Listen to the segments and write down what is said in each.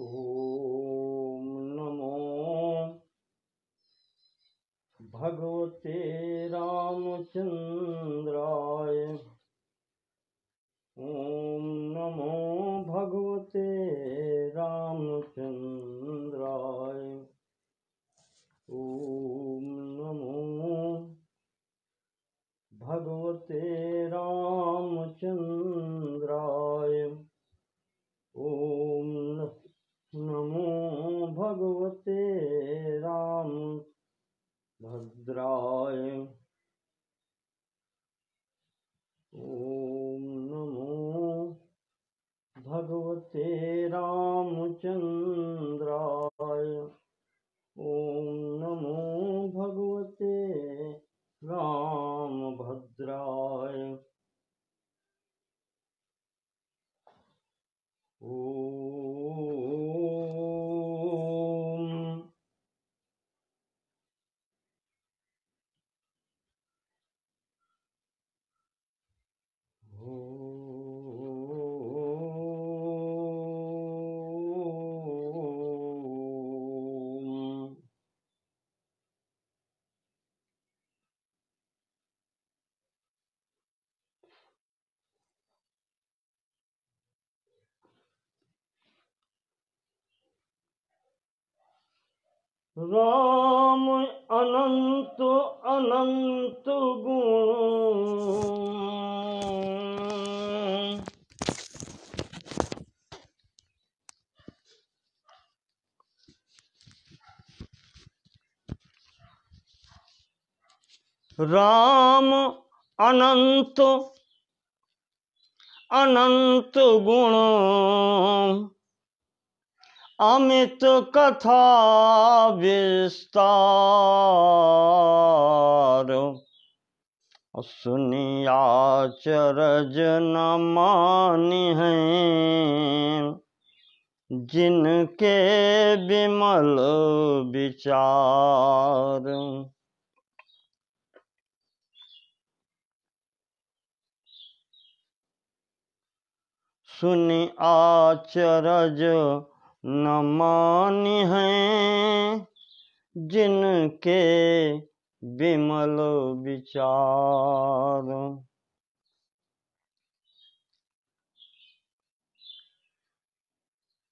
ओम नमो भगवते रामचंद्राय। ओम नमो भगवते रामचंद्राय। ओम नमो भगवते रामचंद्राय। ओम नमो भगवते राम भद्राय। ओम नमो भगवते रामचंद्राय। ओम नमो भगवते रामभद्राय। ओम राम अनंत अनंत गुण। राम अनंत अनंत गुण, अमित कथा विस्तार। सुनिया चरज न मानी है, जिनके विमल विचार। सुनि आचरज न मानी है, जिनके विमल विचार।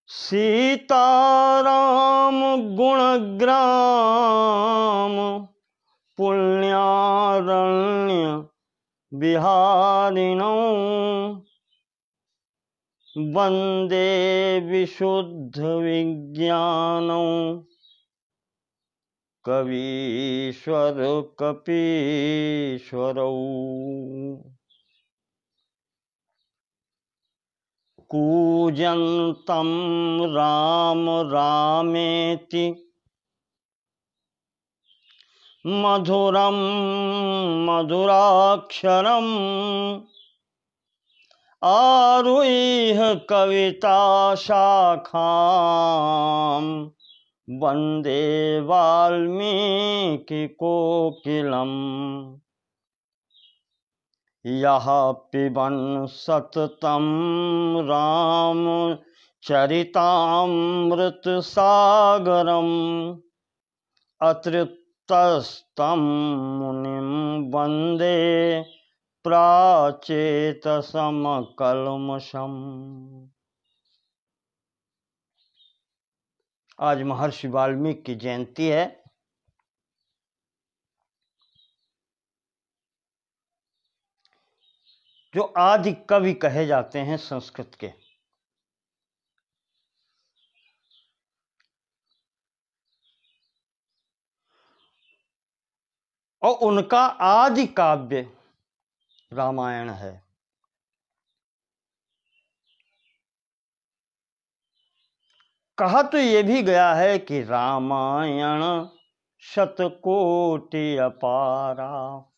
सीताराम गुणग्राम, पुण्यारण्य विहारिणौ। वंदे विशुद्ध विज्ञानौ, कवीश्वर कपीश्वरौ। कूजन्तं राम रामेति, मधुरं मधुराक्षरम्। आरुह्य कविता शाखां, वंदे वाल्मीकि कोकिलम्। यः पिबन् सततं रामचरितामृत सागरम्, अतृप्तस्तं मुनिं वन्दे प्राचेतसमकल्मषम्। आज महर्षि वाल्मीकि की जयंती है। जो आदि कवि कहे जाते हैं संस्कृत के। और उनका आदि काव्य रामायण है। कहा तो ये भी गया है कि रामायण शतकोटि अपारा।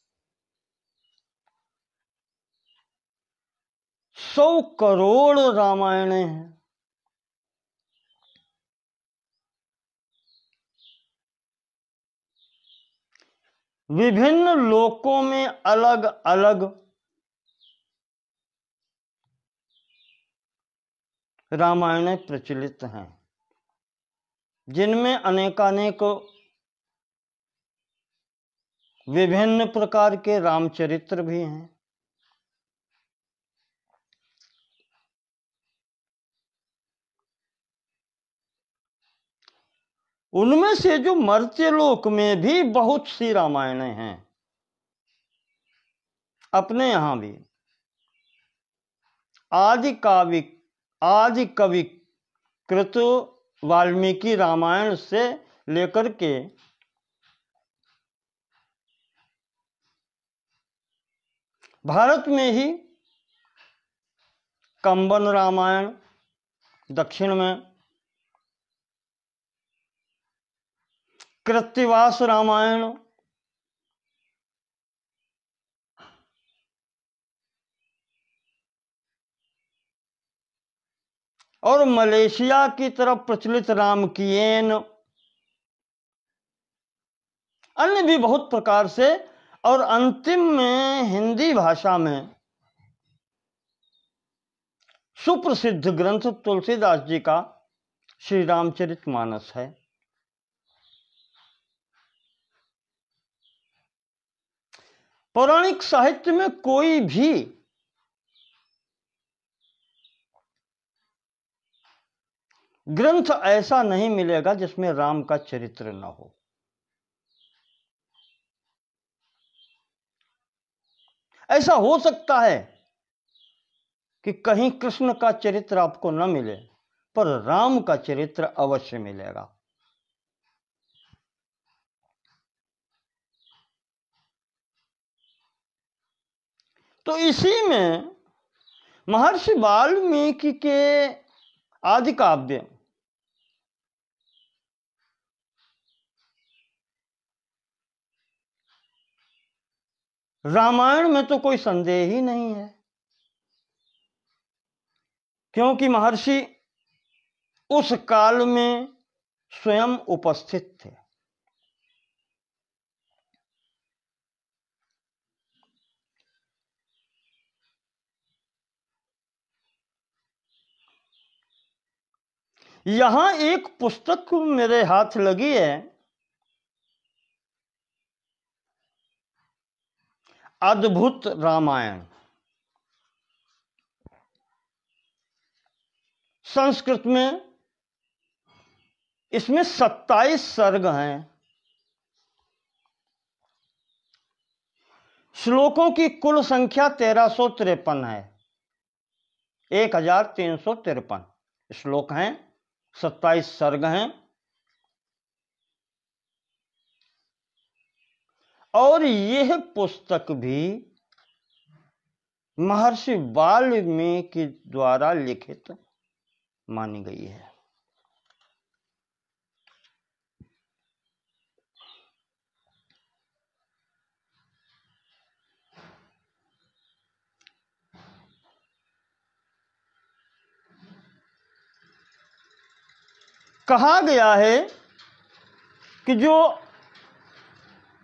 100 करोड़ रामायण हैं। विभिन्न लोकों में अलग अलग रामायण प्रचलित हैं। जिनमें अनेकानेक विभिन्न प्रकार के रामचरित्र भी हैं। उनमें से जो मर्त्यलोक में भी बहुत सी रामायणें हैं, अपने यहां भी आदि कवि कृत वाल्मीकि रामायण से लेकर के भारत में ही कंबन रामायण दक्षिण में, कृत्तिवास रामायण, और मलेशिया की तरफ प्रचलित रामकियन, अन्य भी बहुत प्रकार से, और अंतिम में हिंदी भाषा में सुप्रसिद्ध ग्रंथ तुलसीदास जी का श्री रामचरितमानस है। पौराणिक साहित्य में कोई भी ग्रंथ ऐसा नहीं मिलेगा जिसमें राम का चरित्र न हो। ऐसा हो सकता है कि कहीं कृष्ण का चरित्र आपको न मिले, पर राम का चरित्र अवश्य मिलेगा। तो इसी में महर्षि वाल्मीकि के आदि काव्य रामायण में तो कोई संदेह ही नहीं है, क्योंकि महर्षि उस काल में स्वयं उपस्थित थे। यहां एक पुस्तक मेरे हाथ लगी है, अद्भुत रामायण। संस्कृत में इसमें 27 सर्ग हैं। श्लोकों की कुल संख्या 1353 है। 1353 श्लोक हैं, 27 सर्ग हैं, और यह पुस्तक भी महर्षि वाल्मीकि द्वारा लिखित मानी गई है। कहा गया है कि जो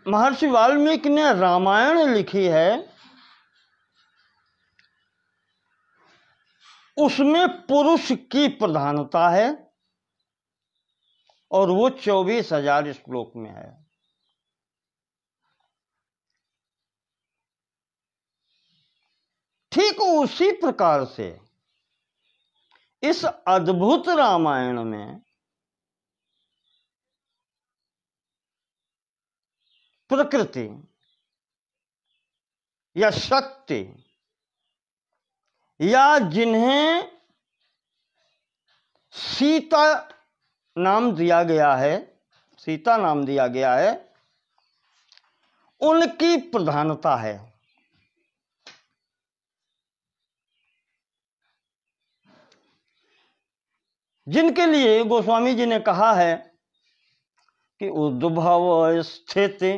महर्षि वाल्मीकि ने रामायण लिखी है, उसमें पुरुष की प्रधानता है, और वो 24,000 श्लोक में है। ठीक उसी प्रकार से इस अद्भुत रामायण में प्रकृति या शक्ति, या जिन्हें सीता नाम दिया गया है, सीता नाम दिया गया है, उनकी प्रधानता है। जिनके लिए गोस्वामी जी ने कहा है कि उद्भव स्थिति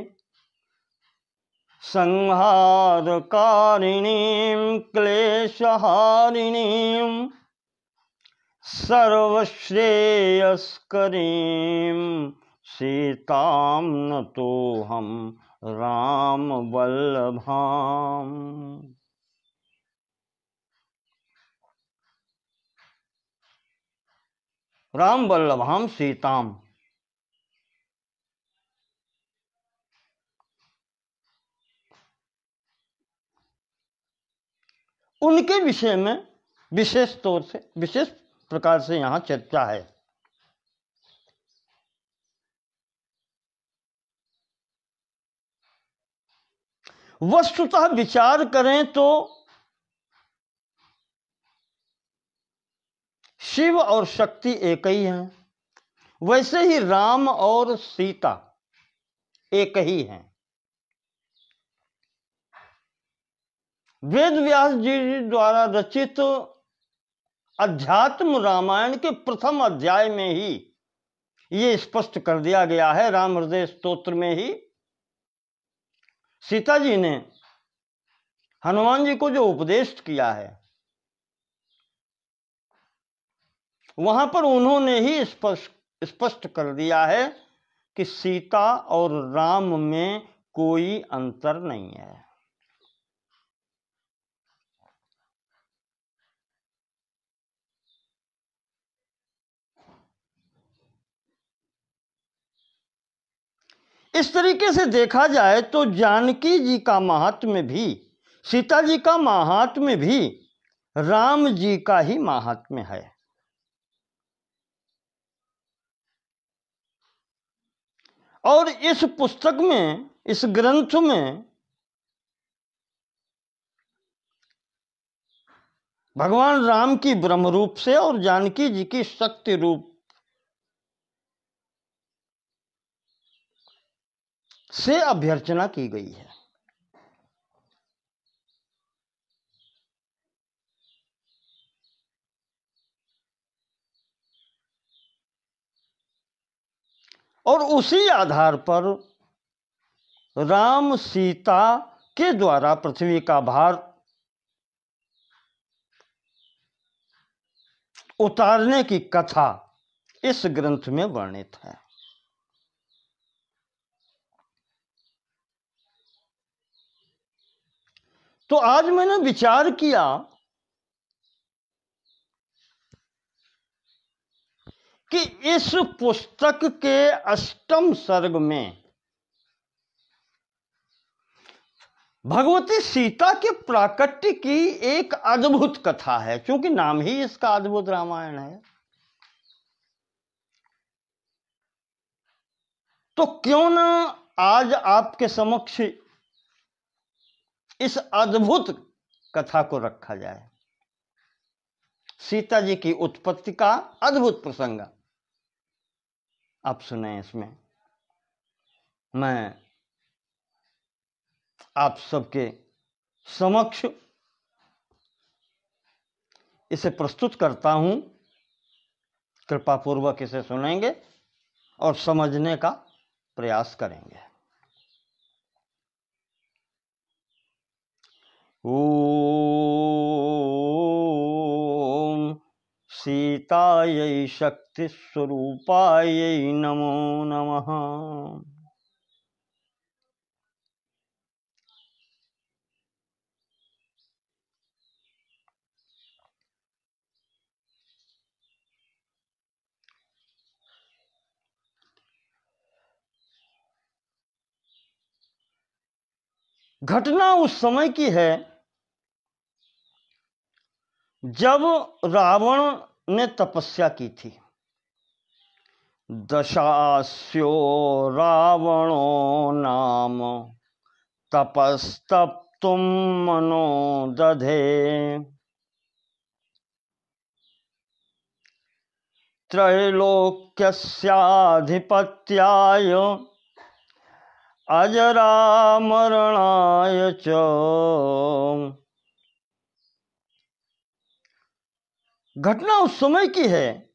संहार कारिणीं क्लेशहारिणीं सर्वश्रेयस्करीं सीतां नतोऽहं राम वल्लभाम। राम वल्लभाम सीताम, उनके विषय में विशेष तौर से, विशेष प्रकार से यहां चर्चा है। वस्तुतः विचार करें तो शिव और शक्ति एक ही हैं, वैसे ही राम और सीता एक ही हैं। वेद व्यास जी द्वारा रचित अध्यात्म रामायण के प्रथम अध्याय में ही ये स्पष्ट कर दिया गया है। राम हृदय स्तोत्र में ही सीता जी ने हनुमान जी को जो उपदेश किया है, वहां पर उन्होंने ही स्पष्ट कर दिया है कि सीता और राम में कोई अंतर नहीं है। इस तरीके से देखा जाए तो जानकी जी का महात्म्य भी, सीता जी का महात्म्य भी राम जी का ही महात्म्य है। और इस पुस्तक में, इस ग्रंथ में भगवान राम की ब्रह्म रूप से और जानकी जी की शक्ति रूप से अभ्यर्चना की गई है। और उसी आधार पर राम सीता के द्वारा पृथ्वी का भार उतारने की कथा इस ग्रंथ में वर्णित है। तो आज मैंने विचार किया कि इस पुस्तक के अष्टम सर्ग में भगवती सीता के प्राकट्य की एक अद्भुत कथा है, क्योंकि नाम ही इसका अद्भुत रामायण है। तो क्यों न आज आपके समक्ष इस अद्भुत कथा को रखा जाए। सीता जी की उत्पत्ति का अद्भुत प्रसंग आप सुने। इसमें मैं आप सबके समक्ष इसे प्रस्तुत करता हूं। कृपा पूर्वक इसे सुनेंगे और समझने का प्रयास करेंगे। ओम सीतायै शक्ति स्वरूपायै नमो नमः। घटना उस समय की है जब रावण ने तपस्या की थी। दशास्यो रावणो नाम तपस्तप्तुम मनो दधे। त्रैलोक्यस्याधिपत्याय अजरामरणाय च। घटना उस समय की है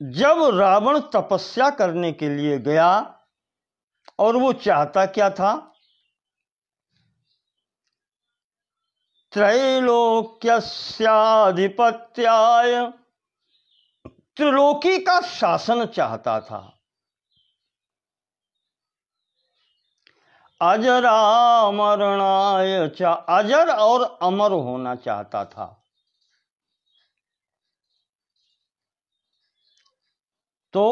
जब रावण तपस्या करने के लिए गया और वो चाहता क्या था? त्रैलोक्यस्याधिपत्याय, त्रिलोकी का शासन चाहता था। अजरामरणाय च, अजर और अमर होना चाहता था। तो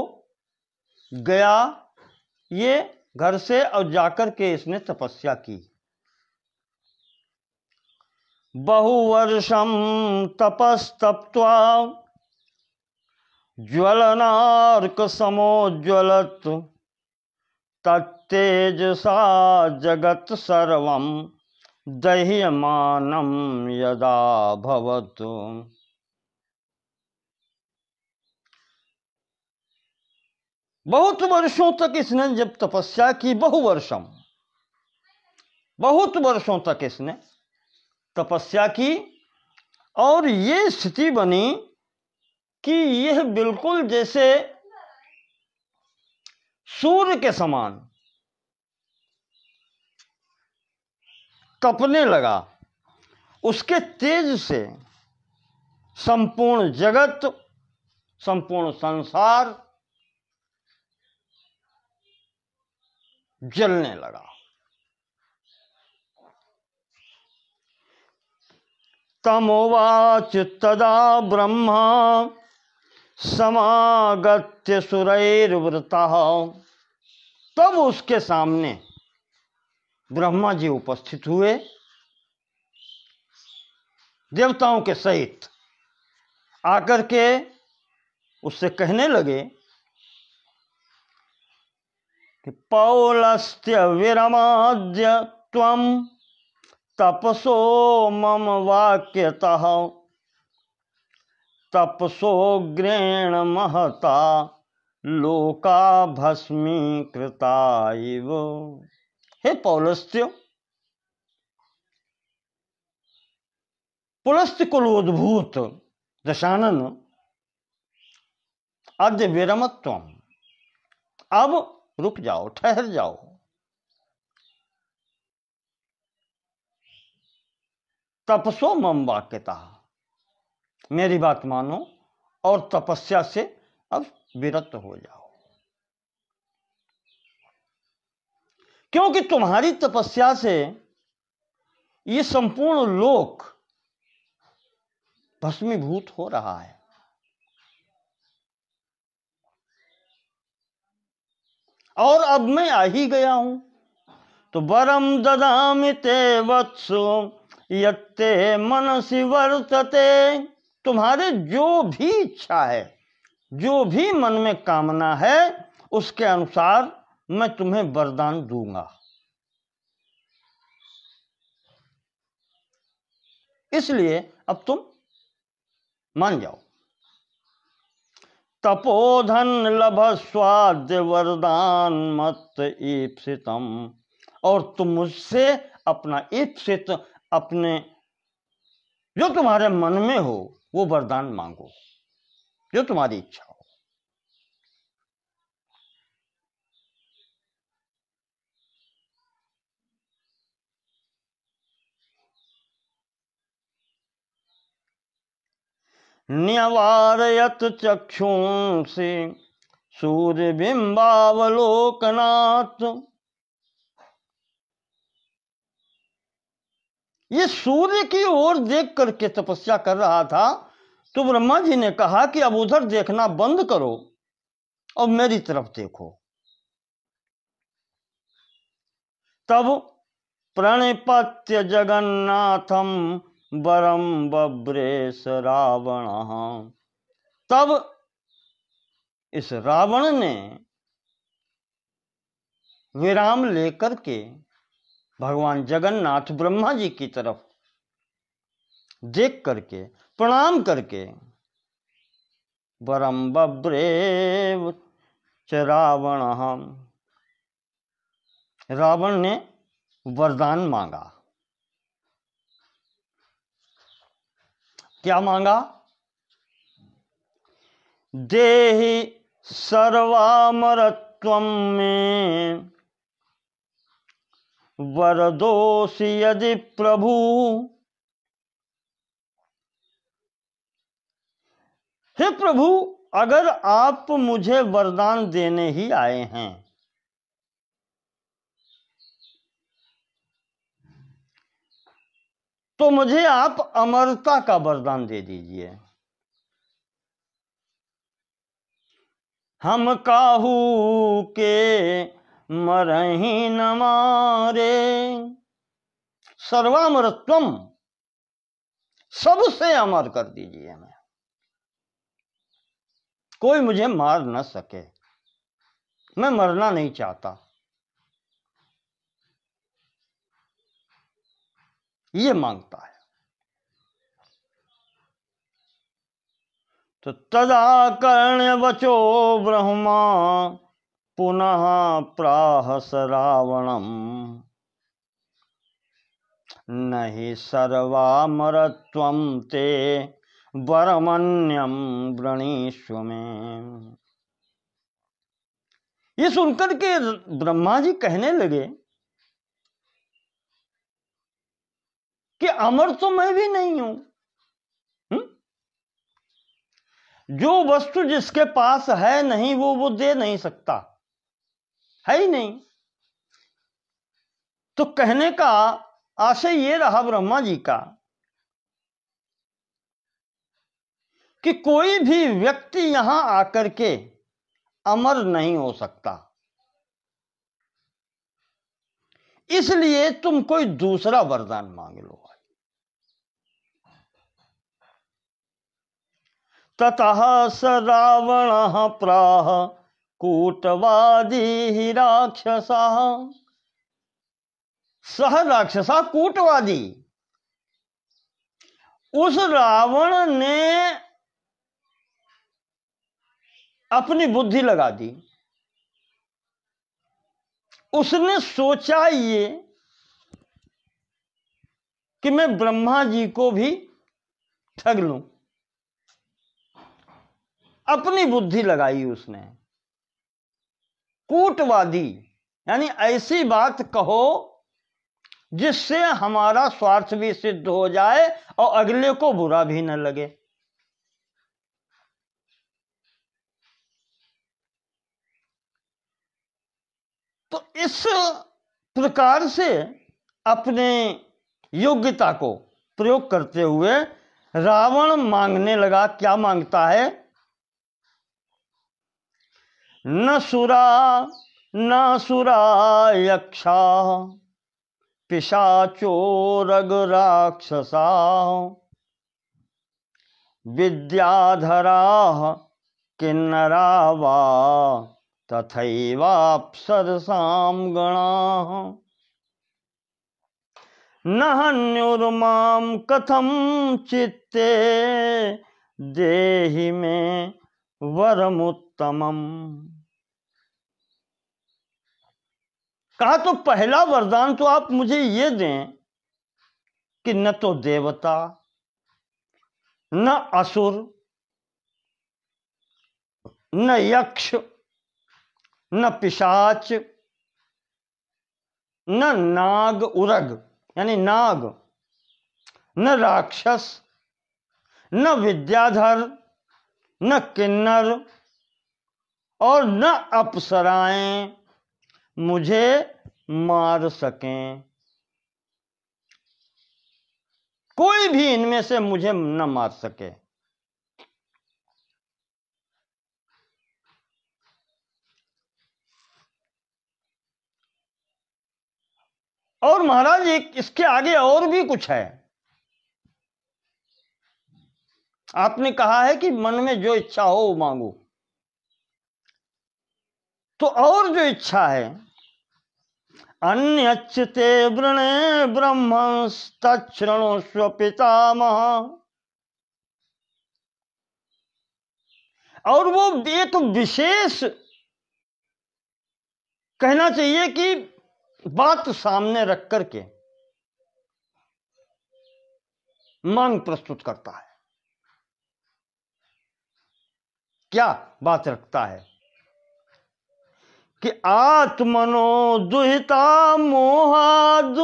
गया ये घर से और जाकर के इसने तपस्या की। बहुवर्षं तपस्तप्त्वा ज्वलनार्कसमोज्ज्वलत् तत्तेजसा जगत् सर्वं दह्यमानं यदा भवत्। बहुत वर्षों तक इसने जब तपस्या की, बहुत वर्षों तक इसने तपस्या की, और ये स्थिति बनी कि यह बिल्कुल जैसे सूर्य के समान तपने लगा। उसके तेज से संपूर्ण जगत, संपूर्ण संसार जलने लगा। तमोवाच तदा ब्रह्मा समागत्य सुरैर्वृतः। तब उसके सामने ब्रह्मा जी उपस्थित हुए देवताओं के सहित, आकर के उससे कहने लगे कि पौलस्त्य विरमाद्य त्वं तपसो मम वाक्यतः तपसोग्रेण महता लोका भस्मीकृता इव। हे पौलस्त्य, पुलस्त्य कुलोद्भूत दशानन, अद्य विरमत्वम, अब रुक जाओ, ठहर जाओ। तपसो मम वाक्यतः, मेरी बात मानो और तपस्या से अब विरत हो जाओ, क्योंकि तुम्हारी तपस्या से ये संपूर्ण लोक भस्मीभूत हो रहा है। और अब मैं आ ही गया हूं, तो वरम ददामि ते वत्सो यत्ते मनसि वर्तते। तुम्हारे जो भी इच्छा है, जो भी मन में कामना है, उसके अनुसार मैं तुम्हें वरदान दूंगा। इसलिए अब तुम मान जाओ। तपोधन लभस्वाद्य वरदान मत ईप्सितम, और तुम मुझसे अपना ईप्सित, अपने जो तुम्हारे मन में हो वो वरदान मांगो, जो तुम्हारी इच्छा हो। न्यवारयत चक्षुंसि सूर्यबिंबावलोकनात्। ये सूर्य की ओर देख करके तपस्या कर रहा था, तो ब्रह्मा जी ने कहा कि अब उधर देखना बंद करो और मेरी तरफ देखो। तब प्रणिपत्य जगन्नाथम वरम बब्रेश रावण। तब इस रावण ने विराम लेकर के भगवान जगन्नाथ ब्रह्मा जी की तरफ देख करके, प्रणाम करके, वरम बब्रेव च रावण, रावण ने वरदान मांगा। क्या मांगा? देहि सर्वामरत्वं में वरदोषि यदि प्रभु। हे प्रभु, अगर आप मुझे वरदान देने ही आए हैं तो मुझे आप अमरता का वरदान दे दीजिए। हम काहू के मरही न मारे। सर्वामरत्वम, सबसे अमर कर दीजिए, मैं कोई मुझे मार न सके, मैं मरना नहीं चाहता। ये मांगता है। तो तदा कर्ण्य वचो ब्रह्मा पुनः प्राहस रावणम नहि सर्वामरत्वं ते वरमन्यम वृणीष्व में। ये सुनकर के ब्रह्मा जी कहने लगे कि अमर तो मैं भी नहीं हूं। जो वस्तु जिसके पास है नहीं वो दे नहीं सकता, है ही नहीं। तो कहने का आशय ये रहा ब्रह्मा जी का कि कोई भी व्यक्ति यहां आकर के अमर नहीं हो सकता, इसलिए तुम कोई दूसरा वरदान मांग लो। ततः स रावणः प्राह कूटवादी राक्षसा, सह राक्षसा कूटवादी। उस रावण ने अपनी बुद्धि लगा दी। उसने सोचा ये कि मैं ब्रह्मा जी को भी ठग लूं। अपनी बुद्धि लगाई उसने। कूटवादी यानी ऐसी बात कहो जिससे हमारा स्वार्थ भी सिद्ध हो जाए और अगले को बुरा भी न लगे। तो इस प्रकार से अपने योग्यता को प्रयोग करते हुए रावण मांगने लगा। क्या मांगता है? न सुरा यक्षा पिशाचो रघुराक्षसा विद्याधरा किन्नरा वा तथैवाप्सरसां गणाः न हन्युर्मां कथं चित्ते देहि मे वरमुत्तमम्। कहा तो पहला वरदान तो आप मुझे ये दें कि न तो देवता, न असुर, न यक्ष, न पिशाच, न नाग उरग यानी नाग, न राक्षस, न विद्याधर, न किन्नर और न अप्सराएं मुझे मार सकें। कोई भी इनमें से मुझे न मार सके। और महाराज एक इसके आगे और भी कुछ है। आपने कहा है कि मन में जो इच्छा हो वो मांगो, तो और जो इच्छा है, अन्यच्युते वृणे ब्रह्मस्तच्छृणुष्व पितामह। और वो एक विशेष कहना चाहिए कि बात सामने रख करके मांग प्रस्तुत करता है। क्या बात रखता है कि आत्मनो दुहिता मोहाद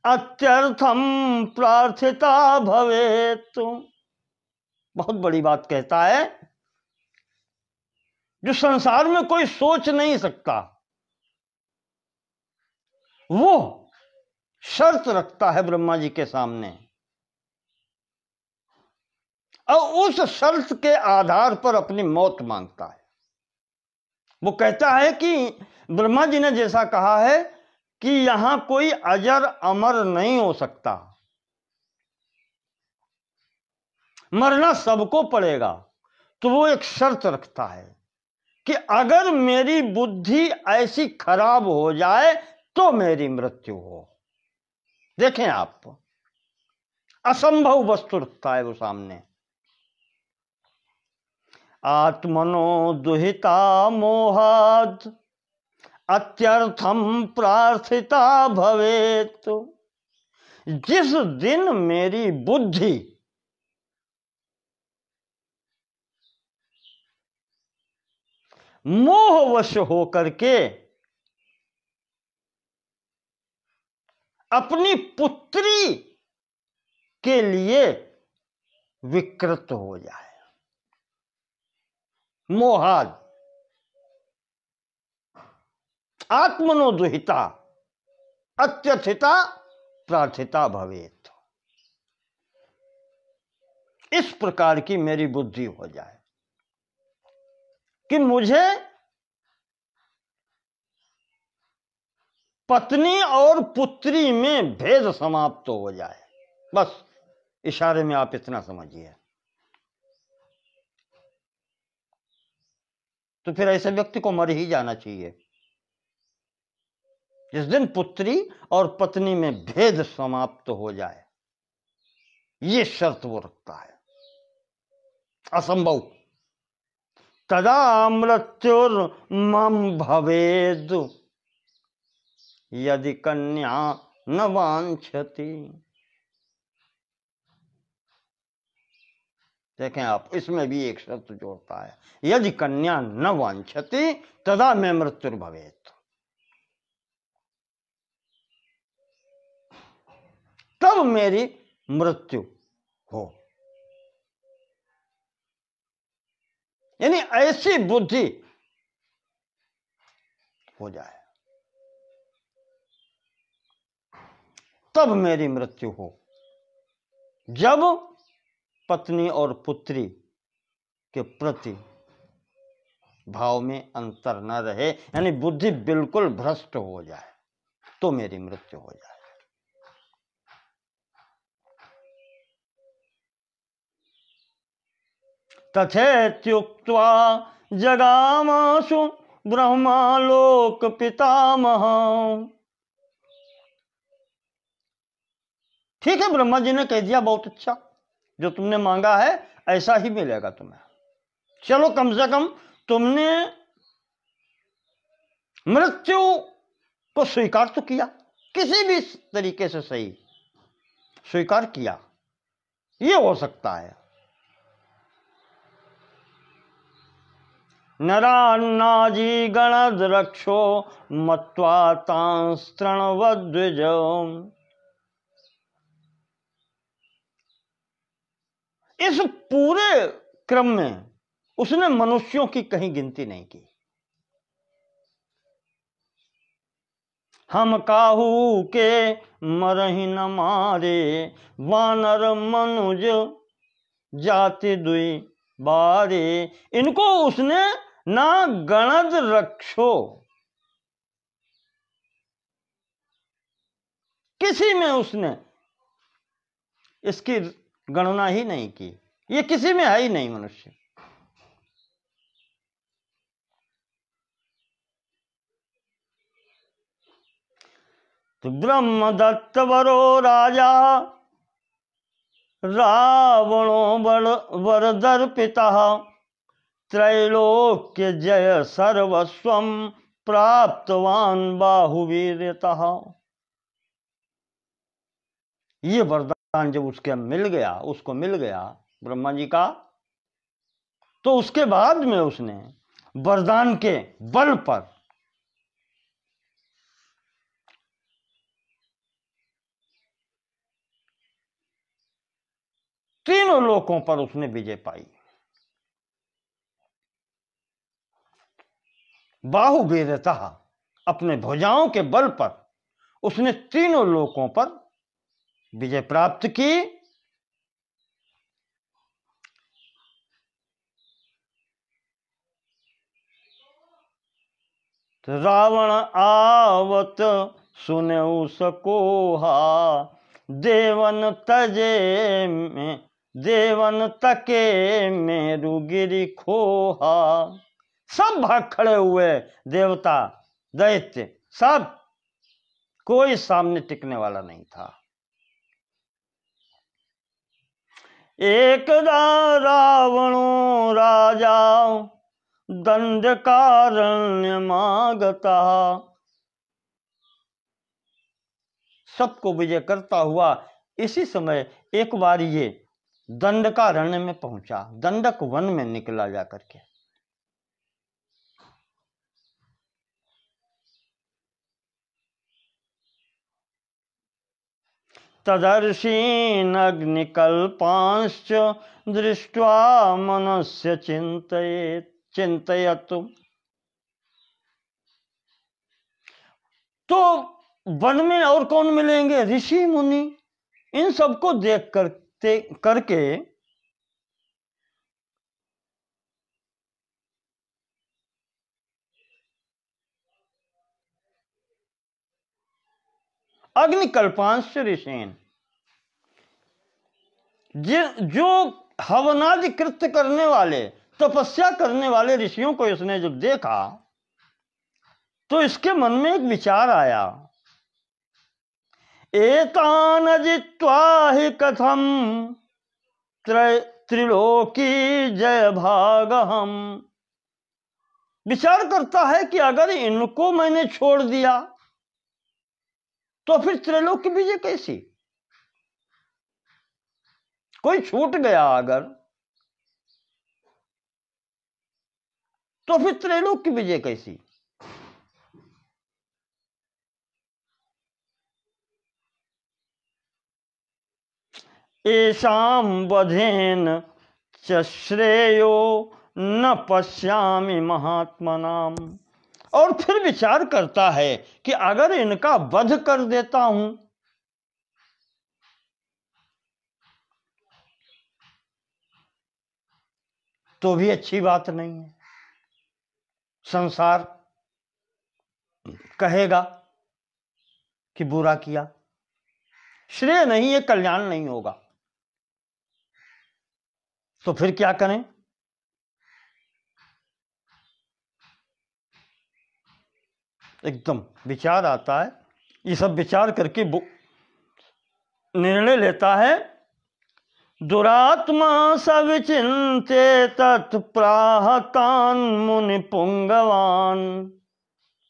अत्यर्थम प्रार्थिता भवेत। बहुत बड़ी बात कहता है, जो संसार में कोई सोच नहीं सकता वो शर्त रखता है ब्रह्मा जी के सामने, और उस शर्त के आधार पर अपनी मौत मांगता है। वो कहता है कि ब्रह्मा जी ने जैसा कहा है कि यहां कोई अजर अमर नहीं हो सकता, मरना सबको पड़ेगा। तो वो एक शर्त रखता है कि अगर मेरी बुद्धि ऐसी खराब हो जाए तो मेरी मृत्यु हो। देखें आप, असंभव वस्तु रखता है वो सामने। आत्मनो दुहिता मोहाद अत्यर्थम प्रार्थिता भवेत। जिस दिन मेरी बुद्धि मोहवश होकर के अपनी पुत्री के लिए विकृत हो जाए, मोहाद आत्मनो दुहिता अत्यथिता प्रार्थिता भवेत। इस प्रकार की मेरी बुद्धि हो जाए कि मुझे पत्नी और पुत्री में भेद समाप्त हो जाए। बस इशारे में आप इतना समझिए। तो फिर ऐसे व्यक्ति को मर ही जाना चाहिए। जिस दिन पुत्री और पत्नी में भेद समाप्त हो जाए, ये शर्त वो रखता है। असंभव। तदा मृत्युर्मम भवेद यदि कन्या न वांछति। देखें आप, इसमें भी एक शर्त जोड़ता है, यदि कन्या न वांछति तदा में मृत्युर्भवेत। तब मेरी मृत्यु हो। यानी ऐसी बुद्धि हो जाए तब मेरी मृत्यु हो, जब पत्नी और पुत्री के प्रति भाव में अंतर न रहे, यानी बुद्धि बिल्कुल भ्रष्ट हो जाए, तो मेरी मृत्यु हो जाए। तथेत्युक्त्वा जगामाशु ब्रह्मालोक पितामह। ठीक है, ब्रह्मा जी ने कह दिया, बहुत अच्छा, जो तुमने मांगा है ऐसा ही मिलेगा तुम्हें। चलो, कम से कम तुमने मृत्यु को स्वीकार तो किया, किसी भी तरीके से सही स्वीकार किया, ये हो सकता है। नरान्नाजी गणद रक्षो मत्वा तांस्तृणवद्विज। इस पूरे क्रम में उसने मनुष्यों की कहीं गिनती नहीं की। हम काहू के मरहि न मारे वानर मनुज जाति दुई बारे। इनको उसने ना गणद रक्षो, किसी में उसने इसकी गणना ही नहीं की। ये किसी में है ही नहीं मनुष्य। तो ब्रह्मदत्त वरो राजा रावणो वरदर्पिता त्रैलोक्य जय सर्वस्वम प्राप्तवान बाहुवीर्यतः। ये वरदान जब उसको मिल गया ब्रह्मा जी का, तो उसके बाद में उसने वरदान के बल पर तीनों लोकों पर उसने विजय पाई। बाहुवीर्यतः, अपने भुजाओं के बल पर उसने तीनों लोकों पर विजय प्राप्त की। तो रावण आवत सुनेउ सकोहा देवन तजे में देवन तके मेरुगिरि खोहा। सब भाग खड़े हुए, देवता दैत्य सब, कोई सामने टिकने वाला नहीं था। एकदा रावणो राजा दंडकारण्य मागता। सबको विजय करता हुआ इसी समय एक बार ये दंडकारण्य में पहुंचा, दंडक वन में निकला जाकर के। तदर्शीन् अग्निकल्पांश्च दृष्ट्वा मनस्य चिंतयतु। तो वन में और कौन मिलेंगे, ऋषि मुनि। इन सबको देख करके अग्निकल्पांश ऋषिन, जो हवनादि कृत्य करने वाले, तपस्या करने वाले ऋषियों को इसने जब देखा तो इसके मन में एक विचार आया, एतान जित्वा हि कथम त्रिलोकी जय भागहम। विचार करता है कि अगर इनको मैंने छोड़ दिया तो फिर त्रिलोक की विजय कैसी, कोई छूट गया अगर तो फिर त्रिलोक की विजय कैसी। एषां वधेन च श्रेयो न पश्यामि महात्मनाम। और फिर विचार करता है कि अगर इनका वध कर देता हूं तो भी अच्छी बात नहीं है, संसार कहेगा कि बुरा किया, श्रेय नहीं है, कल्याण नहीं होगा। तो फिर क्या करें। एकदम विचार आता है, ये सब विचार करके निर्णय लेता है। दुरात्मा सविचिन्ते तत्प्राहतान मुनि पुंगवान।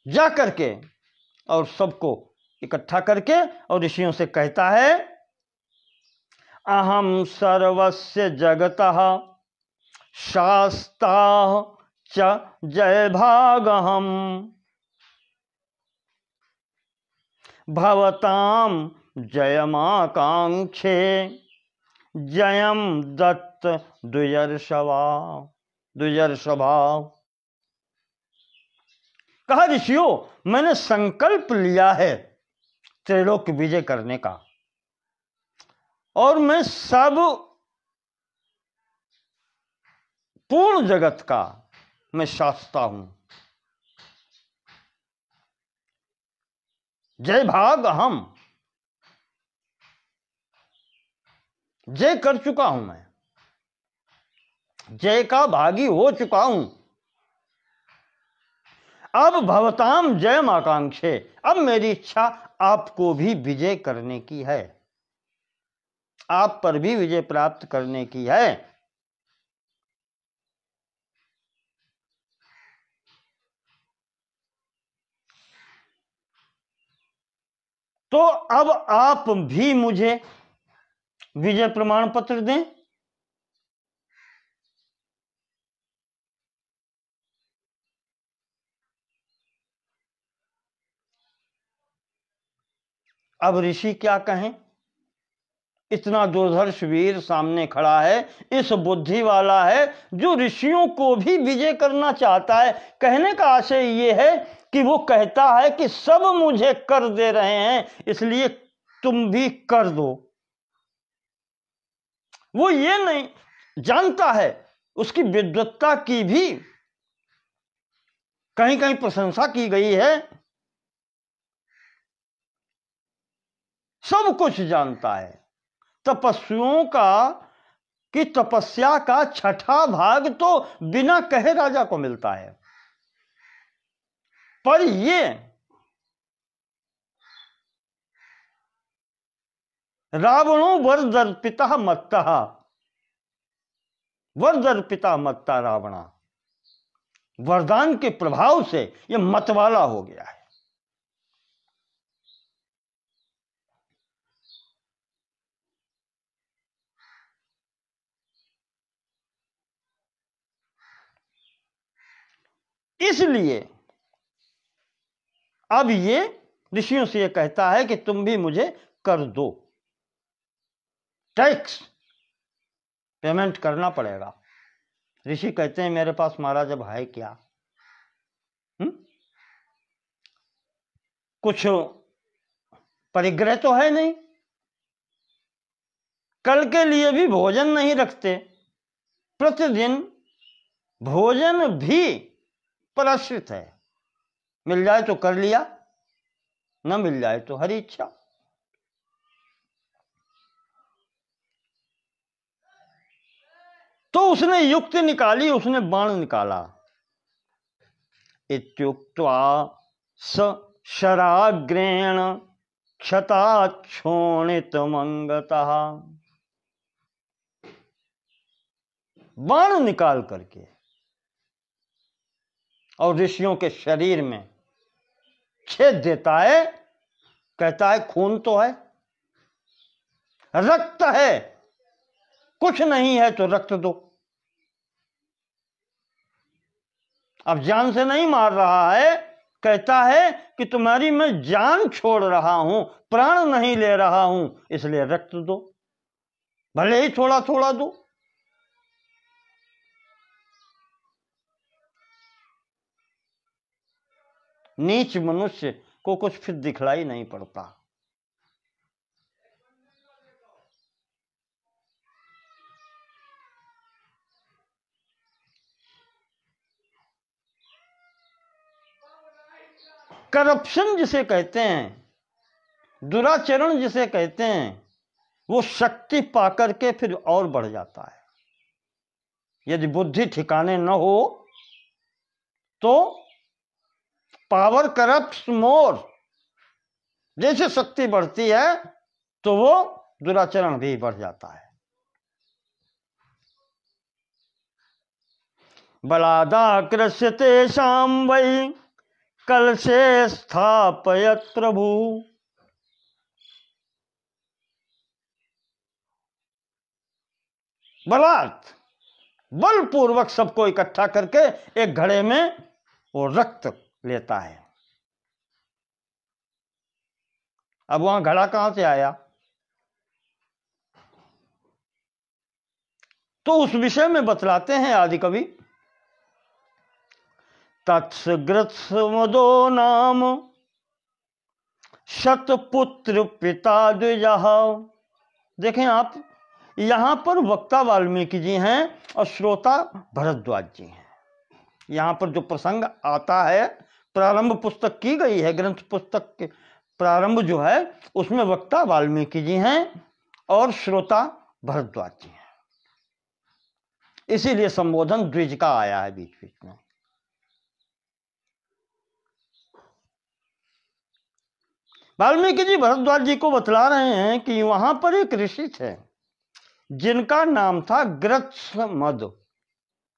जा करके और सबको इकट्ठा करके और ऋषियों से कहता है, अहम सर्वस्य जगतः शास्ता च जय भागहम भवताम जयमाकांक्षे जयम दत्त द्विजर्षभा। कहा, ऋषियों मैंने संकल्प लिया है त्रिलोक विजय करने का, और मैं सब पूर्ण जगत का मैं शास्ता हूं। जय भाग हम, जय कर चुका हूं, मैं जय का भागी हो चुका हूं। अब भवताम जयम आकांक्षे, अब मेरी इच्छा आपको भी विजय करने की है, आप पर भी विजय प्राप्त करने की है। तो अब आप भी मुझे विजय प्रमाण पत्र दें। अब ऋषि क्या कहें, इतना दुर्धर्ष वीर सामने खड़ा है, इस बुद्धि वाला है जो ऋषियों को भी विजय करना चाहता है। कहने का आशय ये है कि वो कहता है कि सब मुझे कर दे रहे हैं, इसलिए तुम भी कर दो। वो ये नहीं जानता है, उसकी विद्वत्ता की भी कहीं कहीं प्रशंसा की गई है, सब कुछ जानता है। तपस्वियों का कि तपस्या का छठा भाग तो बिना कहे राजा को मिलता है, पर ये रावणो वरदर्पिता मत्तः, वरदर्पिता मत्ता रावणा, वरदान के प्रभाव से ये मतवाला हो गया है। इसलिए अब ये ऋषियों से ये कहता है कि तुम भी मुझे कर दो, टैक्स पेमेंट करना पड़ेगा। ऋषि कहते हैं मेरे पास महाराज अब है क्या, कुछ परिग्रह तो है नहीं, कल के लिए भी भोजन नहीं रखते, प्रतिदिन भोजन भी पराश्रित है, मिल जाए तो कर लिया, न मिल जाए तो हरी इच्छा। तो उसने युक्ति निकाली, उसने बाण निकाला। इत्युक्त्वा स शराग्रेण क्षताक्षोणितमंगतः, बाण निकाल करके और ऋषियों के शरीर में छेद देता है। कहता है खून तो है, रक्त है, कुछ नहीं है तो रक्त दो। अब जान से नहीं मार रहा है, कहता है कि तुम्हारी मैं जान छोड़ रहा हूं, प्राण नहीं ले रहा हूं, इसलिए रक्त दो, भले ही थोड़ा थोड़ा दो। नीच मनुष्य को कुछ फिर दिखलाई नहीं पड़ता। करप्शन जिसे कहते हैं, दुराचरण जिसे कहते हैं, वो शक्ति पाकर के फिर और बढ़ जाता है। यदि बुद्धि ठिकाने न हो तो पावर करप्ट्स मोर, जैसे शक्ति बढ़ती है तो वो दुराचरण भी बढ़ जाता है। बलादाकृष्यते शाम वै कलशे स्थापयत प्रभु, बलात् बलपूर्वक सबको इकट्ठा करके एक घड़े में वो रक्त लेता है। अब वहां घड़ा कहां से आया, तो उस विषय में बतलाते हैं आदि कवि। तत्सग्रत्समदो नाम शतपुत्र पिता द्विजः। देखें आप, यहां पर वक्ता वाल्मीकि जी हैं और श्रोता भरद्वाज जी हैं। यहां पर जो प्रसंग आता है, प्रारंभ पुस्तक की गई है, ग्रंथ पुस्तक के प्रारंभ जो है उसमें वक्ता वाल्मीकि जी हैं और श्रोता भरद्वाज जी हैं, इसीलिए संबोधन द्विज का आया है बीच बीच में। वाल्मीकि जी भरद्वाज जी को बतला रहे हैं कि वहां पर एक ऋषि थे जिनका नाम था ग्रत्समद।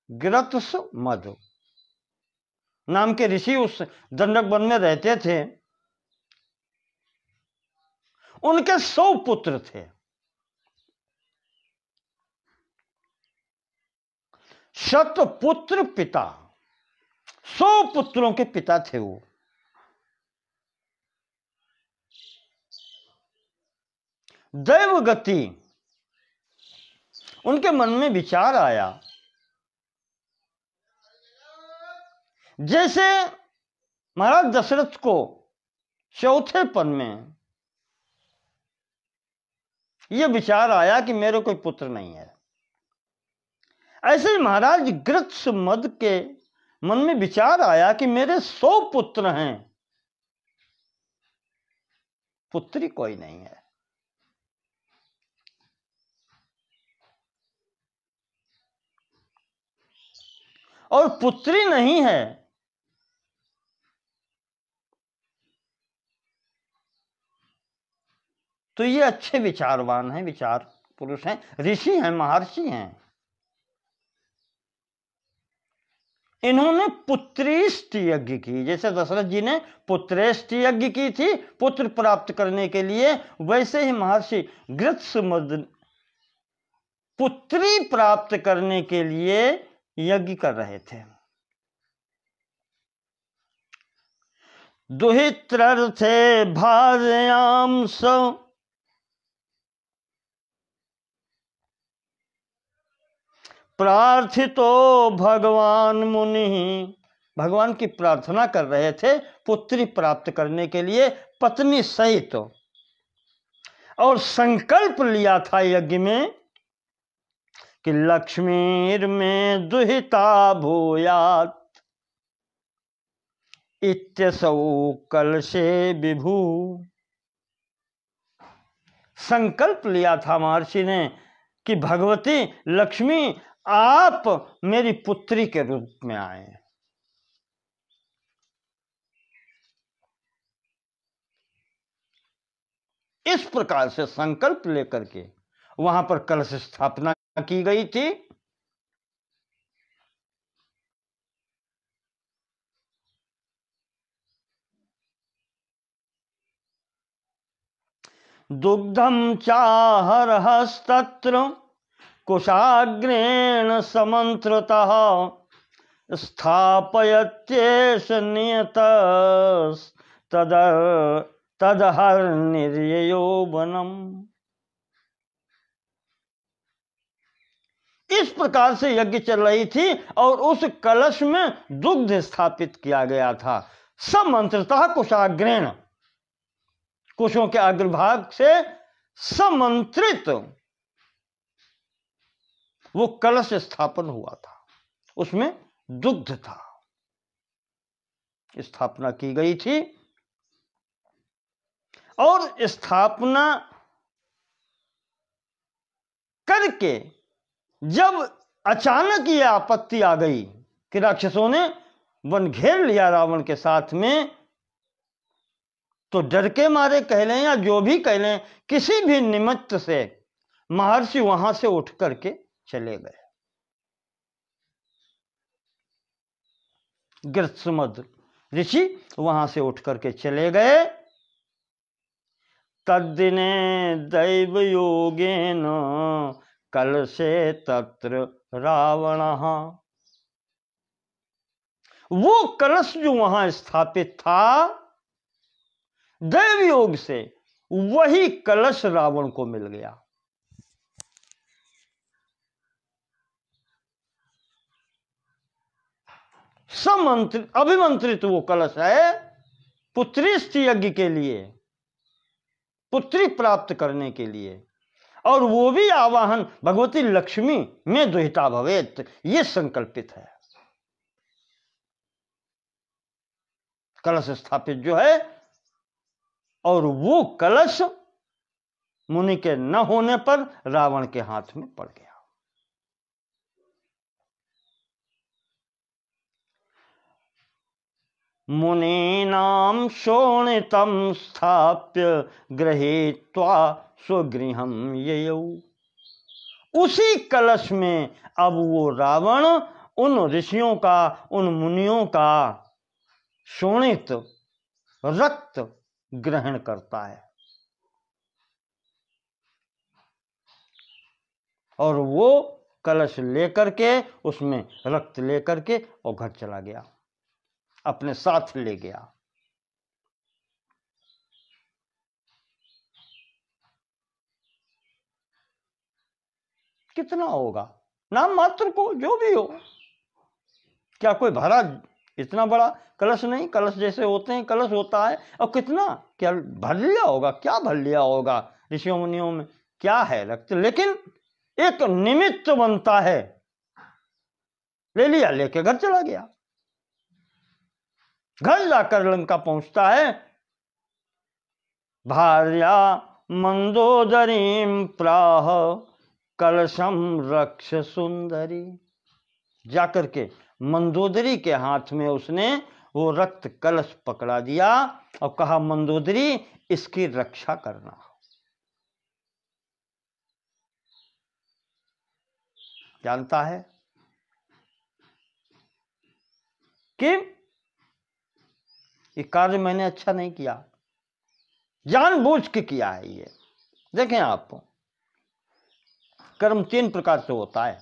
ग्रत्समद नाम के ऋषि उस दंडक वन में रहते थे। उनके 100 पुत्र थे। शतपुत्र पिता, 100 पुत्रों के पिता थे वो। दैवगति, उनके मन में विचार आया, जैसे महाराज दशरथ को चौथेपन में यह विचार आया कि मेरे कोई पुत्र नहीं है, ऐसे ही महाराज ग्रत्समद के मन में विचार आया कि मेरे 100 पुत्र हैं, पुत्री कोई नहीं है। और पुत्री नहीं है, तो ये अच्छे विचारवान हैं, विचार पुरुष हैं, ऋषि हैं, महर्षि हैं। इन्होंने पुत्रेष्ट यज्ञ की, जैसे दशरथ जी ने पुत्रेष्ट यज्ञ की थी पुत्र प्राप्त करने के लिए, वैसे ही महर्षि गृत्समद पुत्री प्राप्त करने के लिए यज्ञ कर रहे थे। दुहित्रर्थे भार्यां स प्रार्थितो भगवान मुनि, भगवान की प्रार्थना कर रहे थे पुत्री प्राप्त करने के लिए पत्नी सहित, और संकल्प लिया था यज्ञ में कि लक्ष्मीर में दुहिता भूयात् इत्यसौ कलशे विभू। संकल्प लिया था महर्षि ने कि भगवती लक्ष्मी आप मेरी पुत्री के रूप में आए। इस प्रकार से संकल्प लेकर के वहां पर कलश स्थापना की गई थी। दुग्धम चाहरहस्तत्र कुशाग्रेण समन्त्रितः स्थापयत्येष नियत तदहर्निर्ययो वनम। इस प्रकार से यज्ञ चल रही थी और उस कलश में दुग्ध स्थापित किया गया था। समंत्रितः कुशाग्रेण, कुशों के अग्रभाग से समंत्रित वो कलश स्थापन हुआ था, उसमें दुग्ध था, स्थापना की गई थी। और स्थापना करके जब अचानक ये आपत्ति आ गई कि राक्षसों ने वन घेर लिया रावण के साथ में, तो डर के मारे कह लें या जो भी कह लें, किसी भी निमित्त से महर्षि वहां से उठ करके चले गए। गृत्समद ऋषि वहां से उठ करके चले गए। तद्दिने दैव योगेन कलशे तत्र रावणः। वो कलश जो वहां स्थापित था, दैव योग से वही कलश रावण को मिल गया। समंत्रित अभिमंत्रित वो कलश है पुत्रीष्ट यज्ञ के लिए, पुत्री प्राप्त करने के लिए, और वो भी आवाहन भगवती लक्ष्मी में दुहिता भवेत, ये संकल्पित है। कलश स्थापित जो है, और वो कलश मुनि के न होने पर रावण के हाथ में पड़ गया। मुनीनां शोणितं स्थाप्य गृहीत्वा स्वगृहं ययौ। उसी कलश में अब वो रावण उन ऋषियों का, उन मुनियों का शोणित रक्त ग्रहण करता है, और वो कलश लेकर के, उसमें रक्त लेकर के और घर चला गया, अपने साथ ले गया। कितना होगा? नाम मात्र को जो भी हो, क्या कोई भरा इतना बड़ा कलश नहीं, कलश जैसे होते हैं कलश होता है, और कितना क्या भर लिया होगा, क्या भर लिया होगा ऋषियों मुनियों में, क्या है रक्त, लेकिन एक निमित्त बनता है, ले लिया, लेके घर चला गया। घर जाकर लंका पहुंचता है, भार्या मंदोदरीं प्राह कलशम रक्ष सुंदरी। जाकर के मंदोदरी के हाथ में उसने वो रक्त कलश पकड़ा दिया और कहा, मंदोदरी इसकी रक्षा करना। जानता है कि ये कार्य मैंने अच्छा नहीं किया, जानबूझ के किया है। ये देखें आप, कर्म 3 प्रकार से होता है।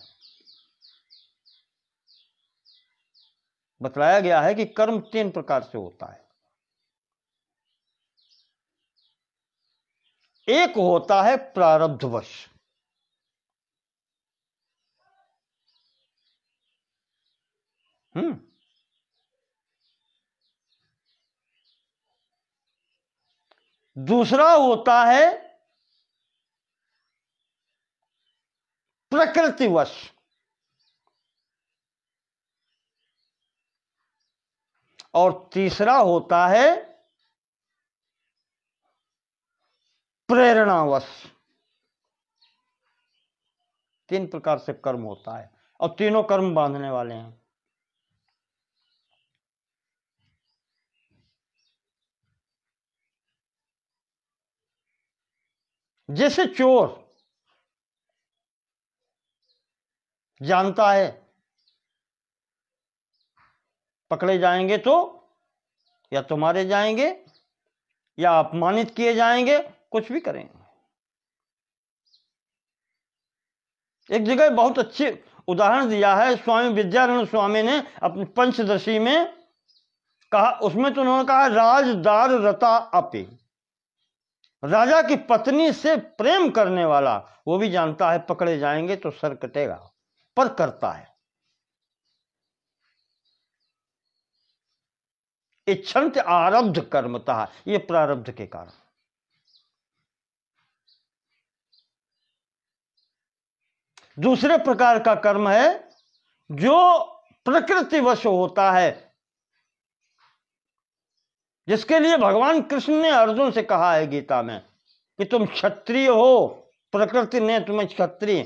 बतलाया गया है कि कर्म 3 प्रकार से होता है। एक होता है प्रारब्धवश, दूसरा होता है प्रकृतिवश, और तीसरा होता है प्रेरणावश। 3 प्रकार से कर्म होता है और तीनों कर्म बांधने वाले हैं। जैसे चोर जानता है पकड़े जाएंगे तो या तो मारे जाएंगे या अपमानित किए जाएंगे, कुछ भी करेंगे। एक जगह बहुत अच्छे उदाहरण दिया है स्वामी विद्यानंद स्वामी ने अपनी पंचदशी में कहा। उसमें तो उन्होंने कहा, राजदार रता अपि, राजा की पत्नी से प्रेम करने वाला वो भी जानता है पकड़े जाएंगे तो सर कटेगा, पर करता है। इच्छन्त आरब्ध कर्मतः, ये प्रारब्ध के कारण। दूसरे प्रकार का कर्म है जो प्रकृतिवश होता है, जिसके लिए भगवान कृष्ण ने अर्जुन से कहा है गीता में कि तुम क्षत्रिय हो, प्रकृति ने तुम्हें क्षत्रिय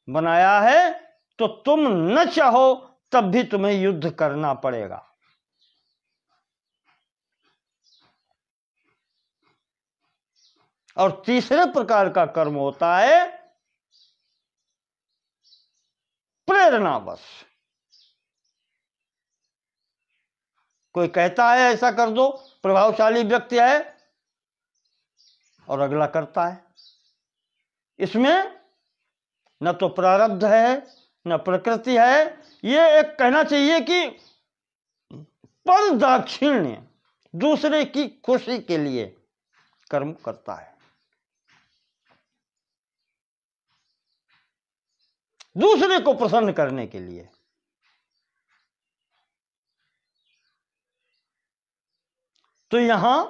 बनाया है, तो तुम न चाहो तब भी तुम्हें युद्ध करना पड़ेगा। और तीसरे प्रकार का कर्म होता है प्रेरणावश। कोई कहता है ऐसा कर दो, प्रभावशाली व्यक्ति है और अगला करता है। इसमें न तो प्रारब्ध है न प्रकृति है, ये एक कहना चाहिए कि पर दाक्षिण्य, दूसरे की खुशी के लिए कर्म करता है, दूसरे को प्रसन्न करने के लिए। तो यहां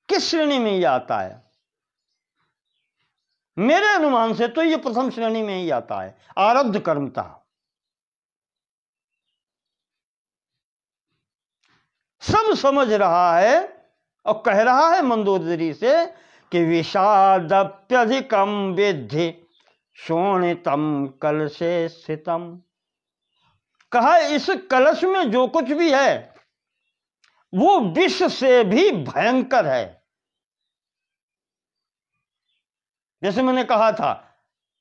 किस श्रेणी में ये आता है? मेरे अनुमान से तो ये प्रथम श्रेणी में ही आता है, आरब्ध कर्मता। सब समझ रहा है और कह रहा है मंदोदरी से कि विषादप्यधिकम विद्धि शोणितम कलशे स्थितम। कहा इस कलश में जो कुछ भी है वो विष से भी भयंकर है। जैसे मैंने कहा था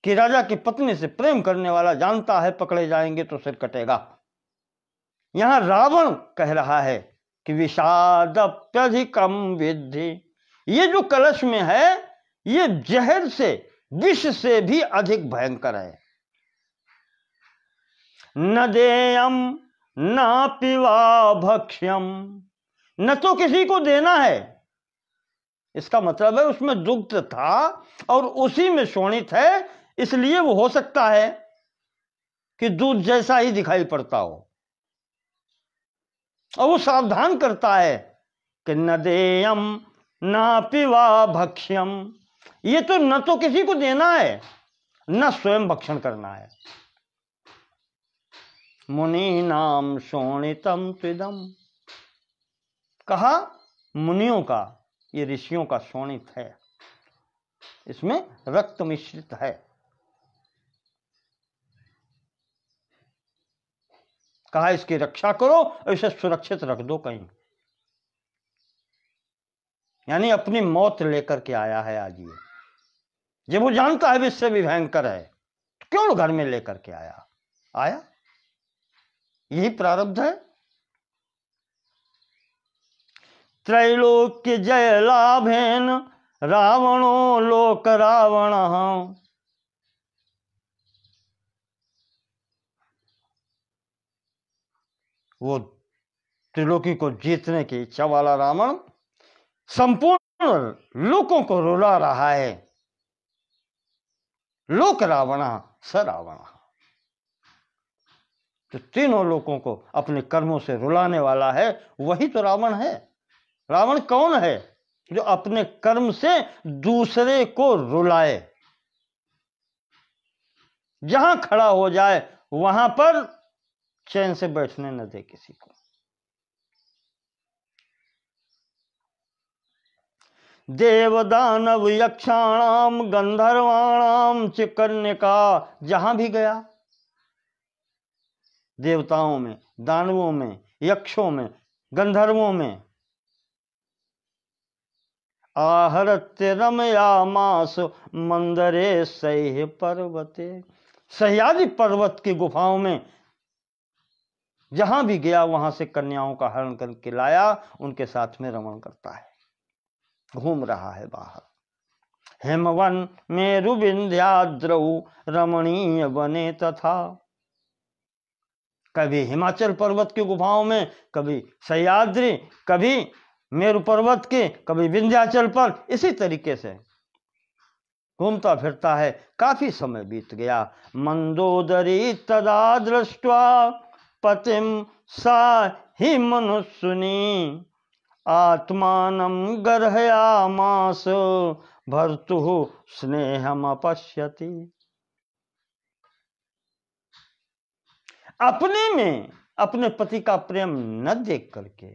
कि राजा की पत्नी से प्रेम करने वाला जानता है पकड़े जाएंगे तो सिर कटेगा। यहां रावण कह रहा है कि विषादप्यधिकम विद्धि, ये जो कलश में है ये जहर से, विष से भी अधिक भयंकर है। न देयम न पिवा भक्ष्यम, न तो किसी को देना है, इसका मतलब है उसमें दुग्ध था और उसी में शोणित है, इसलिए वो हो सकता है कि दूध जैसा ही दिखाई पड़ता हो। और वो सावधान करता है कि न देयम न पिवा भक्ष्यम, ये तो न तो किसी को देना है न स्वयं भक्षण करना है। मुनि नाम शोणितम त्विदम, कहा मुनियों का, ये ऋषियों का शोणित है, इसमें रक्त मिश्रित है। कहा इसकी रक्षा करो और इसे सुरक्षित रख दो कहीं। यानी अपनी मौत लेकर के आया है आज ये, जब वो जानता है इससे भी भयंकर है, तो क्यों घर में लेकर के आया। यही प्रारब्ध है। त्रैलोक्य जय लाभेन रावणो लोक रावण। वो त्रिलोकी को जीतने की इच्छा वाला रावण संपूर्ण लोकों को रुला रहा है। लोक रावण स रावण, तो तीनों लोकों को अपने कर्मों से रुलाने वाला है, वही तो रावण है। रावण कौन है? जो अपने कर्म से दूसरे को रुलाए, जहां खड़ा हो जाए वहां पर चैन से बैठने न दे किसी को। देव दानव यक्षाणाम गंधर्वाणाम चिकन्यका, जहां भी गया, देवताओं में, दानवों में, यक्षों में, गंधर्वों में, आहरत्य रमयामास मंदरे सह्य पर्वते, सह्याद्रि पर्वत की गुफाओं में जहां भी गया वहां से कन्याओं का हरण करके लाया, उनके साथ में रमण करता है, घूम रहा है बाहर। हेमवन मेरु विंध्याद्रौ रमणीय बने तथा, कभी हिमाचल पर्वत की गुफाओं में, कभी सह्याद्रि, कभी मेरु पर्वत के, कभी विंध्याचल पर, इसी तरीके से घूमता फिरता है। काफी समय बीत गया। मंदोदरी तदा दृष्ट्वा पतिम सा ही मनुष्युनी आत्मानं गर्हयामास भर्तुः स्नेहम अपश्यति। अपने में अपने पति का प्रेम न देख करके,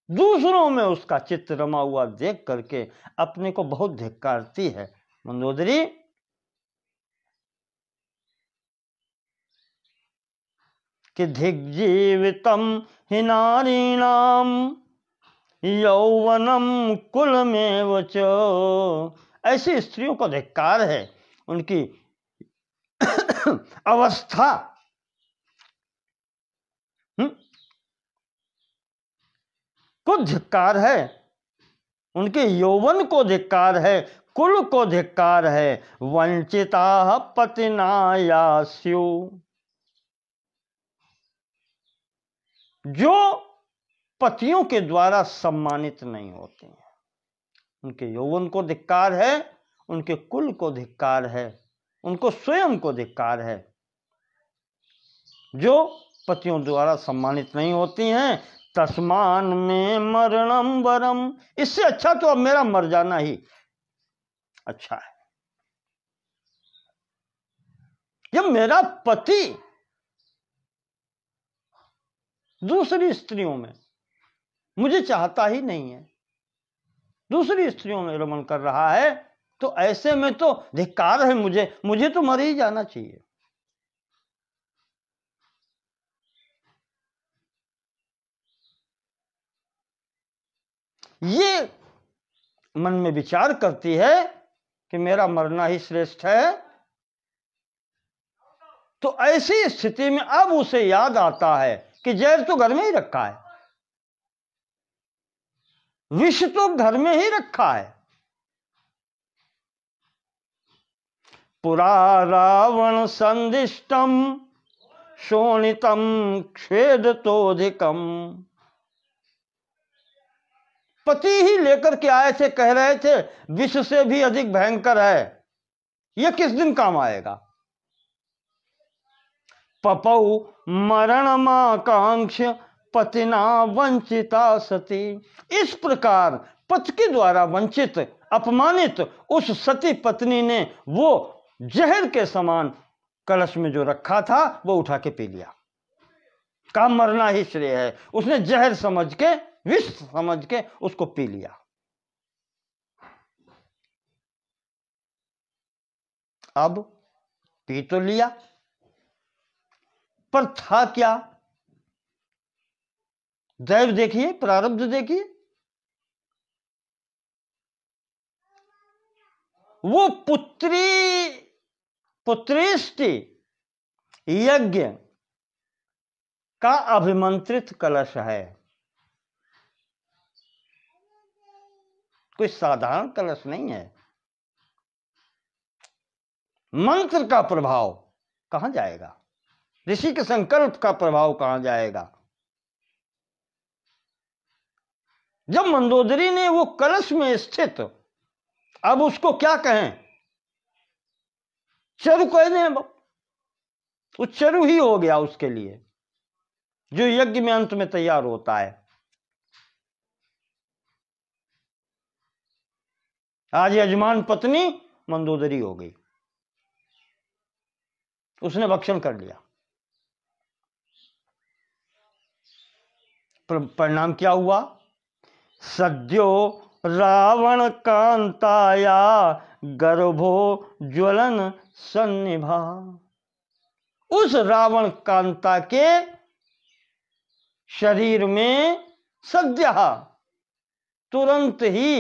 दूसरों में उसका चित्त रमा हुआ देख करके अपने को बहुत धिक्कारती है मंदोदरी। कि धिग्जीवितम हि नारीणाम यौवनम कुलमेव च, ऐसी स्त्रियों को धिक्कार है, उनकी अवस्था को धिक्कार है, उनके यौवन को धिक्कार है, कुल को धिक्कार है। वंचिता पतिना यास्यु, जो पतियों के द्वारा सम्मानित नहीं होते हैं, उनके यौवन को धिक्कार है, उनके कुल को धिक्कार है, उनको स्वयं को धिक्कार है। जो पतियों द्वारा सम्मानित नहीं होती हैं, तस्मान में मरणम वरम, इससे अच्छा तो अब मेरा मर जाना ही अच्छा है। जब मेरा पति दूसरी स्त्रियों में मुझे चाहता ही नहीं है, दूसरी स्त्रियों में रमण कर रहा है, तो ऐसे में तो धिक्कार है, मुझे तो मर ही जाना चाहिए। ये मन में विचार करती है कि मेरा मरना ही श्रेष्ठ है। तो ऐसी स्थिति में अब उसे याद आता है कि जहर तो घर में ही रखा है, विष तो घर में ही रखा है। पुरा रावण संदिष्टम शोणितम क्षेदतोधिकम, पति ही लेकर के आए थे, कह रहे थे विष से भी अधिक भयंकर है, यह किस दिन काम आएगा। पपौ मरणमाकांक्ष पतिना वंचिता सती, इस प्रकार पति के द्वारा वंचित, अपमानित उस सती पत्नी ने वो जहर के समान कलश में जो रखा था वो उठा के पी लिया। काम मरना ही श्रेय है, उसने जहर समझ के, विष समझ के उसको पी लिया। अब पी तो लिया, पर था क्या? दैव देखिए, प्रारब्ध देखिए। वो पुत्रेष्टि यज्ञ का अभिमंत्रित कलश है, कोई साधारण कलश नहीं है। मंत्र का प्रभाव कहां जाएगा, ऋषि के संकल्प का प्रभाव कहां जाएगा। जब मंदोदरी ने वो कलश में स्थित, अब उसको क्या कहें, चरु कह दें, वो चरु ही हो गया उसके लिए, जो यज्ञ में अंत में तैयार होता है। आज यजमान पत्नी मंदोदरी हो गई, उसने भक्षण कर लिया। परिणाम क्या हुआ, सद्यो रावण कांताया गर्भो ज्वलन सन्निभा। उस रावण कांता के शरीर में सद्य तुरंत ही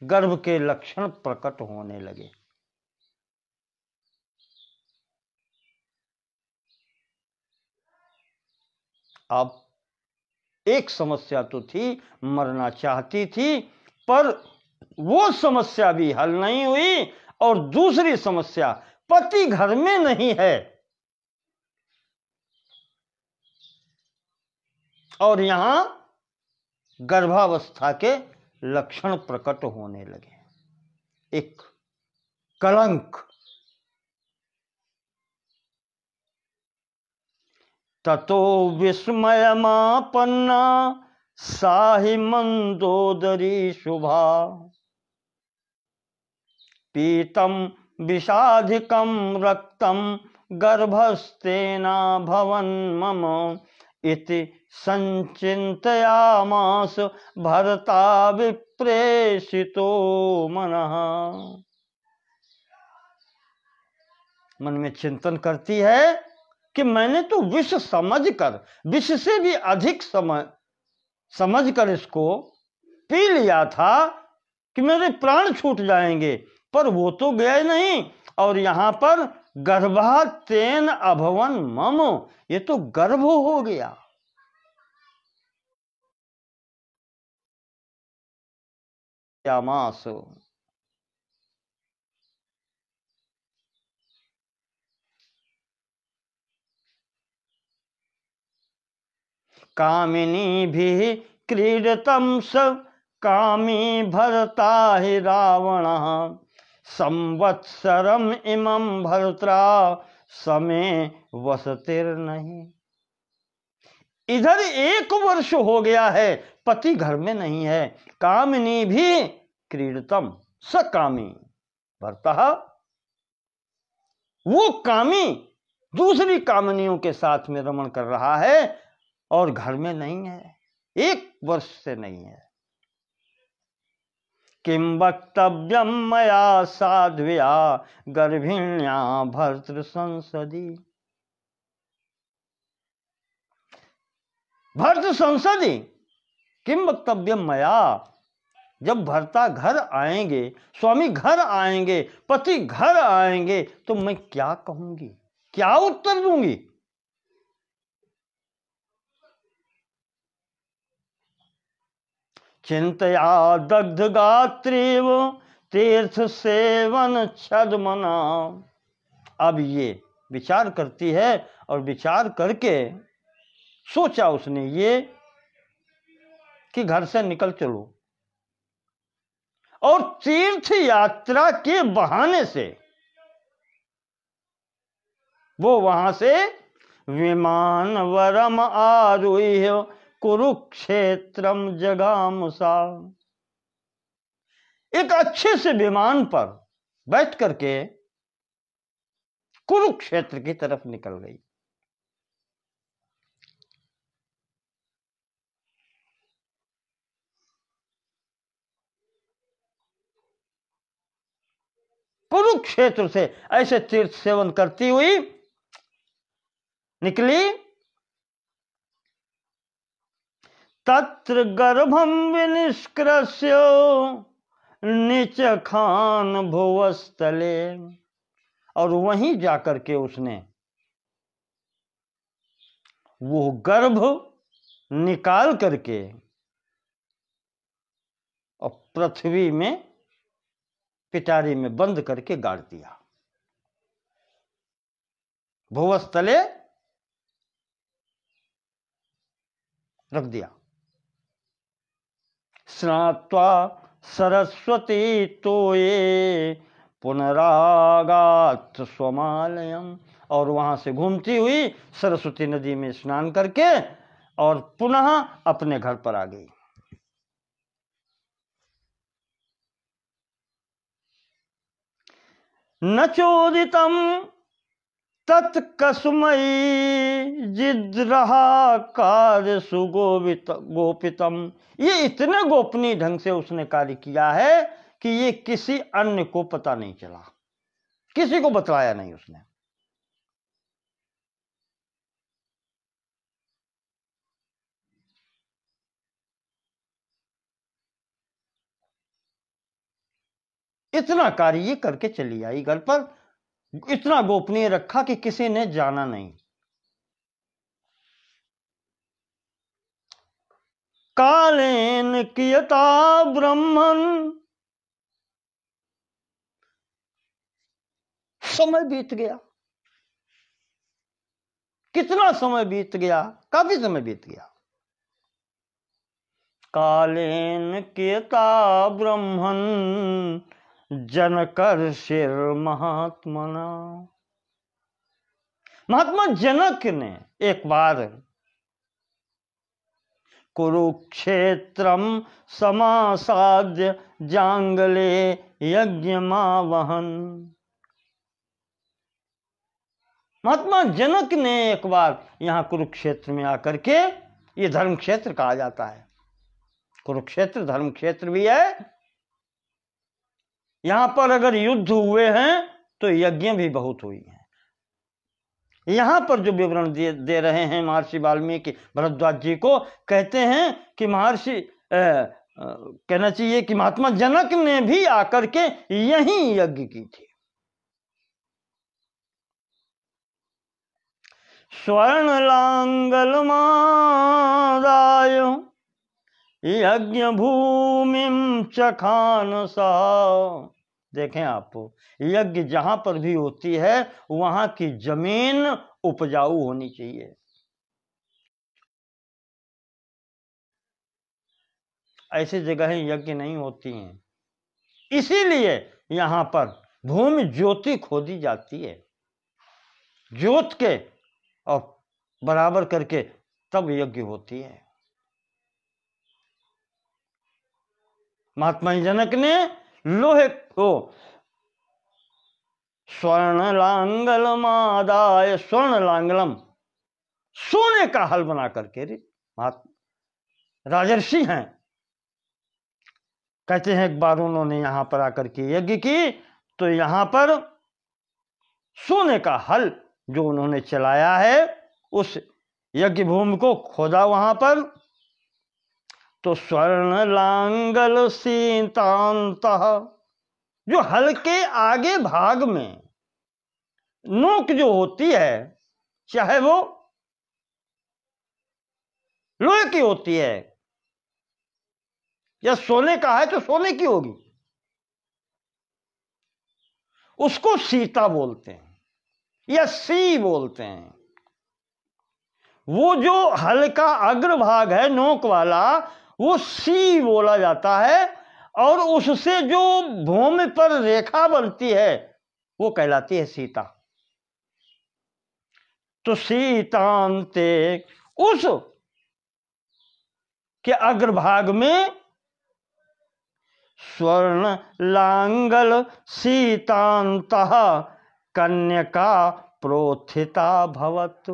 गर्भ के लक्षण प्रकट होने लगे। अब एक समस्या तो थी, मरना चाहती थी, पर वो समस्या भी हल नहीं हुई, और दूसरी समस्या, पति घर में नहीं है और यहां गर्भावस्था के लक्षण प्रकट होने लगे। एक कलंक। ततो विस्मयमापन्ना साहि मंदोदरी शुभा, पीतम विषाधिकम रक्तम गर्भस्तेना भवन मम इति संचिन्तयामास भरता विप्रेषितो मनः। मन में चिंतन करती है कि मैंने तो विष समझकर, विष से भी अधिक समझकर इसको पी लिया था कि मेरे प्राण छूट जाएंगे, पर वो तो गया नहीं, और यहां पर गर्भातेन अभवन मम, ये तो गर्भ हो गया। यामास, कामिनी भी क्रीडतम स कामी भरता ही रावण, संवत्सरम इमं भरत्रा समय वसतिर नहीं। इधर 1 वर्ष हो गया है, पति घर में नहीं है। कामिनी भी क्रीडतम स कामी भरता, वो कामी दूसरी कामनियों के साथ में रमण कर रहा है और घर में नहीं है, 1 वर्ष से नहीं है। किम वक्तव्यम मया साध्व्या गर्भिण्या भर्तृ संसदी। भर्तृ संसदी किम वक्तव्यम मया, जब भर्ता घर आएंगे, स्वामी घर आएंगे, पति घर आएंगे, तो मैं क्या कहूंगी, क्या उत्तर दूंगी। चिंतया दग्ध गात्रीव तीर्थ सेवन छद्मना। अब ये विचार करती है, और विचार करके सोचा उसने ये कि घर से निकल चलो, और तीर्थ यात्रा के बहाने से वो वहां से विमान वरम आरुह्य कुरुक्षेत्रम जगामुसा। एक अच्छे से विमान पर बैठ करके कुरुक्षेत्र की तरफ निकल गई। कुरुक्षेत्र से ऐसे तीर्थ सेवन करती हुई निकली। तत्र गर्भम विनिष्कृष्य निचखान भुवस्तले। और वहीं जाकर के उसने वो गर्भ निकाल करके और पृथ्वी में पिटारी में बंद करके गाड़ दिया, भुवस्तले रख दिया। स्नात्वा सरस्वती तो ये पुनरागात स्वमालयम। और वहां से घूमती हुई सरस्वती नदी में स्नान करके और पुनः अपने घर पर आ गई। न चोदितम तत्कस्मयी जिद्रहा कार्य सुगोपित गोपितम। ये इतने गोपनीय ढंग से उसने कार्य किया है कि ये किसी अन्य को पता नहीं चला, किसी को बतलाया नहीं उसने। इतना कार्य ये करके चली आई घर पर, इतना गोपनीय रखा कि किसी ने जाना नहीं। कालेन कियता ब्रह्मन। समय बीत गया, कितना समय बीत गया, काफी समय बीत गया। कालेन कियता ब्रह्मन जनकर शिर महात्मना। महात्मा जनक ने एक बार कुरुक्षेत्रम समासाद्य जांगले यज्ञमावहन। महात्मा जनक ने एक बार यहां कुरुक्षेत्र में आकर के, ये धर्म क्षेत्र कहा जाता है, कुरुक्षेत्र धर्म क्षेत्र भी है। यहां पर अगर युद्ध हुए हैं तो यज्ञ भी बहुत हुई हैं। यहां पर जो विवरण दे रहे हैं महर्षि वाल्मीकि भरद्वाज जी को, कहते हैं कि महर्षि कहना चाहिए कि महात्मा जनक ने भी आकर के यहीं यज्ञ की थी। स्वर्ण लांगल मादाय यज्ञ भूमिम चखान सा। देखें आप, यज्ञ जहां पर भी होती है वहां की जमीन उपजाऊ होनी चाहिए। ऐसी जगहें यज्ञ नहीं होती हैं, इसीलिए यहां पर भूमि ज्योति खोदी जाती है, ज्योत के और बराबर करके तब यज्ञ होती है। महात्मा जनक ने लोहे को स्वर्ण लांगल मादाय, स्वर्ण लांगलम सोने का हल बना करके, राजर्षि हैं, कहते हैं एक बार उन्होंने यहां पर आकर के यज्ञ की तो यहां पर सोने का हल जो उन्होंने चलाया है उस यज्ञ भूमि को खोदा वहां पर, तो स्वर्ण लांगल सीतांत, जो हल के आगे भाग में नोक जो होती है, चाहे वो लोहे की होती है या सोने का है तो सोने की होगी, उसको सीता बोलते हैं या सी बोलते हैं। वो जो हल का अग्रभाग है नोक वाला, वो सी बोला जाता है, और उससे जो भूमि पर रेखा बनती है वो कहलाती है सीता। तो सीतांते, उस के अग्रभाग में स्वर्ण लांगल सीतांतः कन्यका प्रोत्थिता भवत।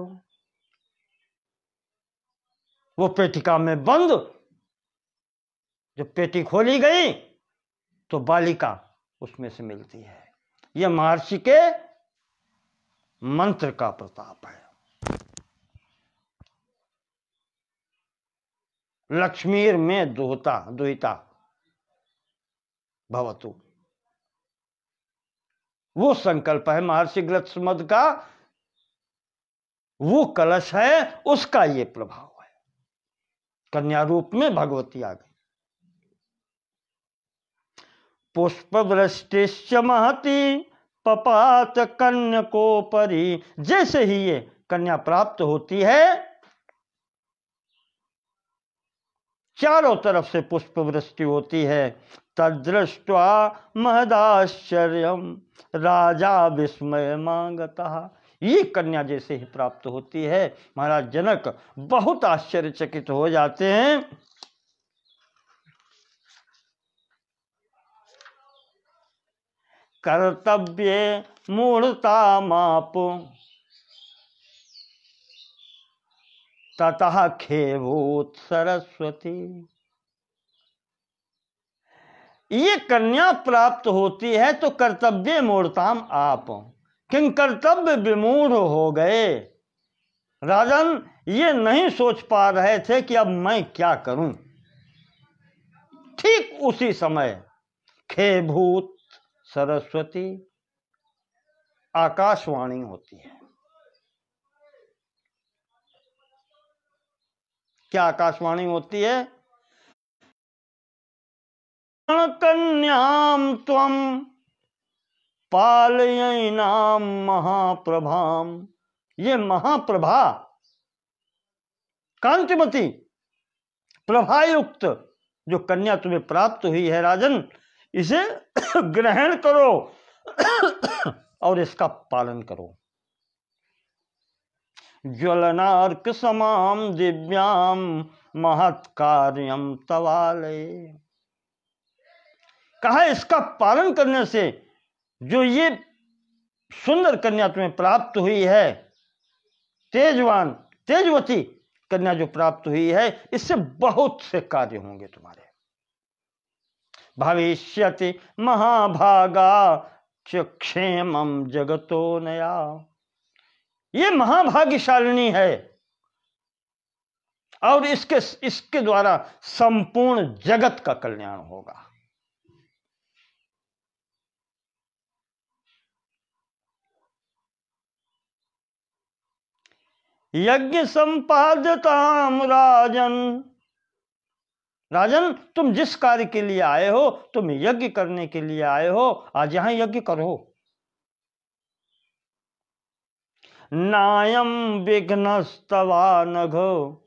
वो पेटिका में बंद, जब पेटी खोली गई तो बालिका उसमें से मिलती है। यह महर्षि के मंत्र का प्रताप है। लक्ष्मीर में दुहिता दुहिता भवतु। वो संकल्प है महर्षि गृत्समद का, वो कलश है, उसका ये प्रभाव है। कन्या रूप में भगवती आ गई। पुष्प वृष्टिश्च महती पपात कन्यकोपरि। जैसे ही ये कन्या प्राप्त होती है, चारों तरफ से पुष्प वृष्टि होती है। तदृष्ट्वा महदाश्चर्यम राजा विस्मय मांगता। ये कन्या जैसे ही प्राप्त होती है, महाराज जनक बहुत आश्चर्यचकित हो जाते हैं। कर्तव्ये मूढ़ता माप ततः खेभूत सरस्वती। ये कन्या प्राप्त होती है तो कर्तव्य मूढ़ताम आप, किन कर्तव्य विमूढ़ हो गए। राजन ये नहीं सोच पा रहे थे कि अब मैं क्या करूं। ठीक उसी समय खेभूत सरस्वती आकाशवाणी होती है। क्या आकाशवाणी होती है? कन्याम त्वम पालयिनाम महाप्रभाम। ये महाप्रभा कांतिमती प्रभायुक्त जो कन्या तुम्हें प्राप्त हुई है राजन, इसे ग्रहण करो और इसका पालन करो। ज्वलनार्क समाम दिव्याम महत् कार्यम तवालय। कहा इसका पालन करने से जो ये सुंदर कन्या तुम्हें प्राप्त हुई है, तेजवान तेजवती कन्या जो प्राप्त हुई है, इससे बहुत से कार्य होंगे तुम्हारे। भविष्यति महाभागा च क्षेमम जगतो नया। ये महाभाग्यशालिनी है और इसके द्वारा संपूर्ण जगत का कल्याण होगा। यज्ञ संपादताम राजन। राजन तुम जिस कार्य के लिए आए हो, तुम यज्ञ करने के लिए आए हो, आज यहां यज्ञ करो। नायम विघ्नस्तवा नघो।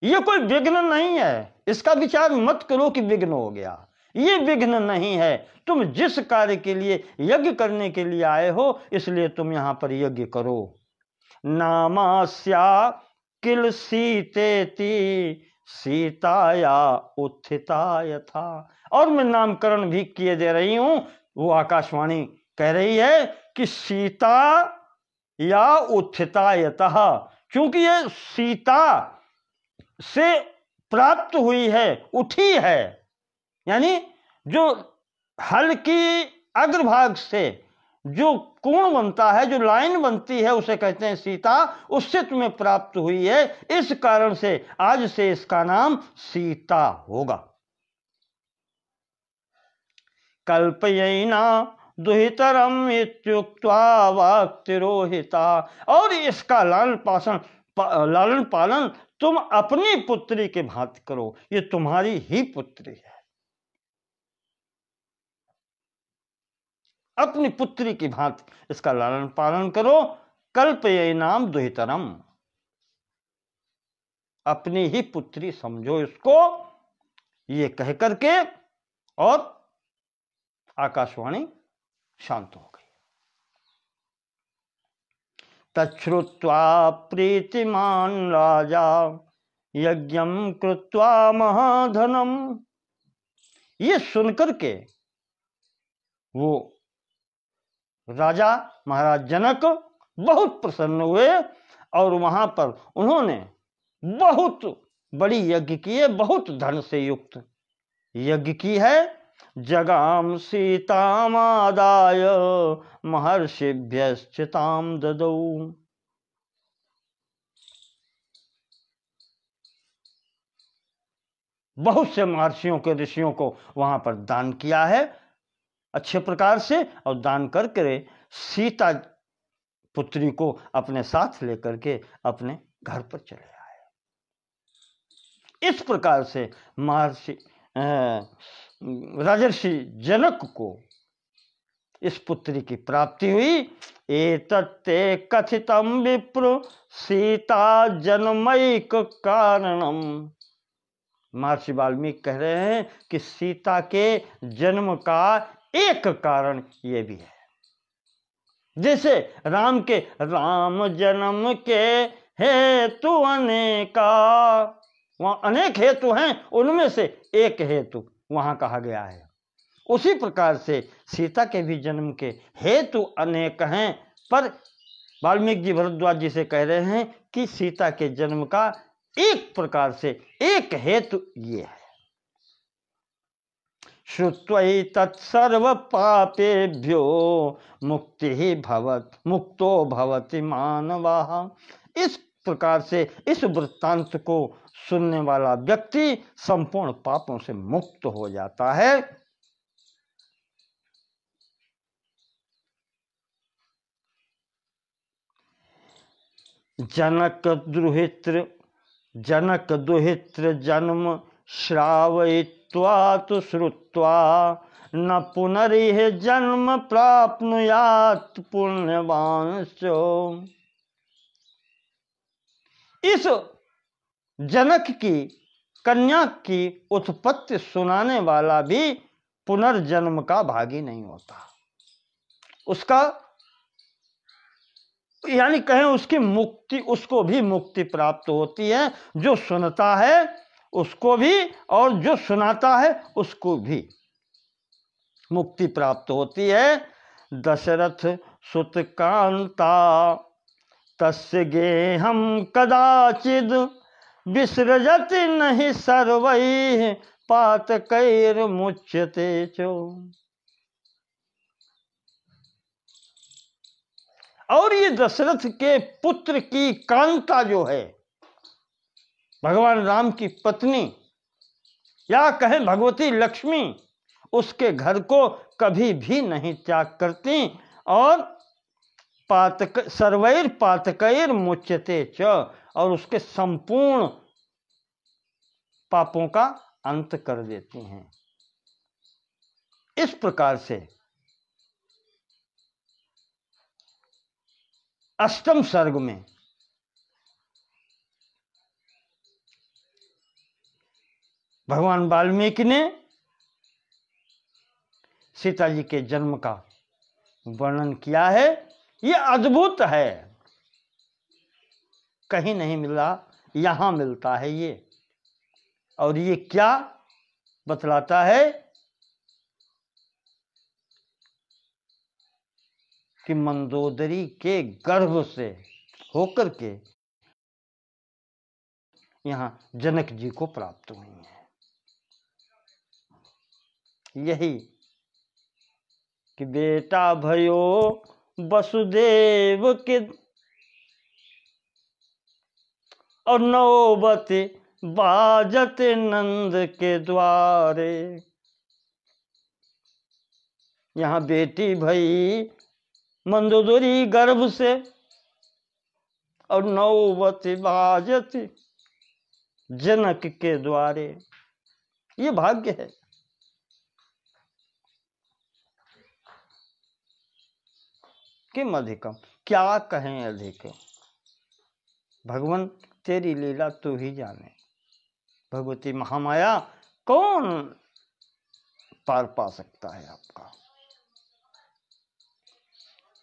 ये कोई विघ्न नहीं है, इसका विचार मत करो कि विघ्न हो गया। ये विघ्न नहीं है। तुम जिस कार्य के लिए यज्ञ करने के लिए आए हो, इसलिए तुम यहां पर यज्ञ करो। नामास्या किल सीतेति सीताया उत्थिता यथा। और मैं नामकरण भी किए दे रही हूं। वो आकाशवाणी कह रही है कि सीता या उत्थिता यतः, क्योंकि ये सीता से प्राप्त हुई है, उठी है। यानी जो हल की अग्रभाग से जो कोण बनता है, जो लाइन बनती है, उसे कहते हैं सीता। उससे तुम्हें प्राप्त हुई है, इस कारण से आज से इसका नाम सीता होगा। कल्पयिना दुहितरम इत्युक्त्वा वाक्तिरोहिता। और इसका लालन पालन तुम अपनी पुत्री के भांति करो। ये तुम्हारी ही पुत्री है, अपनी पुत्री की भांति इसका लालन पालन करो। कल्पयिनाम दुहितरम, अपनी ही पुत्री समझो इसको। ये कह करके और आकाशवाणी शांत हो गई। तच्छ्रुत्वा प्रीतिमान राजा यज्ञम कृत्वा महाधनम। ये सुनकर के वो राजा महाराज जनक बहुत प्रसन्न हुए और वहां पर उन्होंने बहुत बड़ी यज्ञ की है, बहुत धन से युक्त यज्ञ की है। जगाम सीतामादाय महर्षिभ्यश्चिताम ददौ। बहुत से महर्षियों के ऋषियों को वहां पर दान किया है अच्छे प्रकार से, और दान करके सीता पुत्री को अपने साथ लेकर के अपने घर पर चले आए। इस प्रकार से महर्षि राजर्षि जनक को इस पुत्री की प्राप्ति हुई। एतत्ते कथितम विप्र सीता जन्मैक कारणम। महर्षि वाल्मीकि कह रहे हैं कि सीता के जन्म का एक कारण ये भी है। जैसे राम जन्म के हेतु अनेका, वहां अनेक हेतु हैं, उनमें से एक हेतु वहां कहा गया है। उसी प्रकार से सीता के भी जन्म के हेतु अनेक हैं, पर वाल्मीकि जी भरद्वाज जी से कह रहे हैं कि सीता के जन्म का एक प्रकार से एक हेतु ये है। श्रुत्वै तत्सर्व पापेभ्यो मुक्तो भवति मानवः। इस प्रकार से इस वृत्तांत को सुनने वाला व्यक्ति संपूर्ण पापों से मुक्त हो जाता है। जनक दुहित्र जन्म श्रावयित्वा तु श्रुत्वा न पुनरिह जन्म प्राप्नुयात् पुण्यवांश्चो। इस जनक की कन्या की उत्पत्ति सुनाने वाला भी पुनर्जन्म का भागी नहीं होता। उसका यानी कहें उसकी मुक्ति, उसको भी मुक्ति प्राप्त होती है। जो सुनता है उसको भी और जो सुनाता है उसको भी मुक्ति प्राप्त होती है। दशरथ सुत कांता तस्य गेहम कदाचिद विसृजति नहीं सर्वैः पातकैर् मुच्यते चो। और ये दशरथ के पुत्र की कांता जो है, भगवान राम की पत्नी या कहें भगवती लक्ष्मी, उसके घर को कभी भी नहीं त्याग करती और सर्वैर पातकैर मुच्यते च, और उसके संपूर्ण पापों का अंत कर देती हैं। इस प्रकार से अष्टम सर्ग में भगवान वाल्मीकि ने सीता जी के जन्म का वर्णन किया है। यह अद्भुत है, कहीं नहीं मिला, यहां मिलता है ये। और ये क्या बतलाता है कि मंदोदरी के गर्भ से होकर के यहाँ जनक जी को प्राप्त हुई है। यही कि बेटा भयो वसुदेव के और नौबत बाजत नंद के द्वारे। यहाँ बेटी भई मंदोदरी गर्भ से और नौबत बाजत जनक के द्वारे। ये भाग्य है। किम अधिकम, क्या कहें अधिक। भगवान तेरी लीला तू ही जाने। भगवती महामाया कौन पार पा सकता है आपका।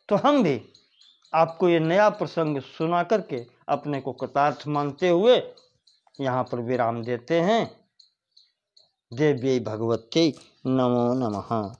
तो हम भी आपको ये नया प्रसंग सुना करके अपने को कृतार्थ मानते हुए यहाँ पर विराम देते हैं। देव्यै भगवत्यै नमो नमः।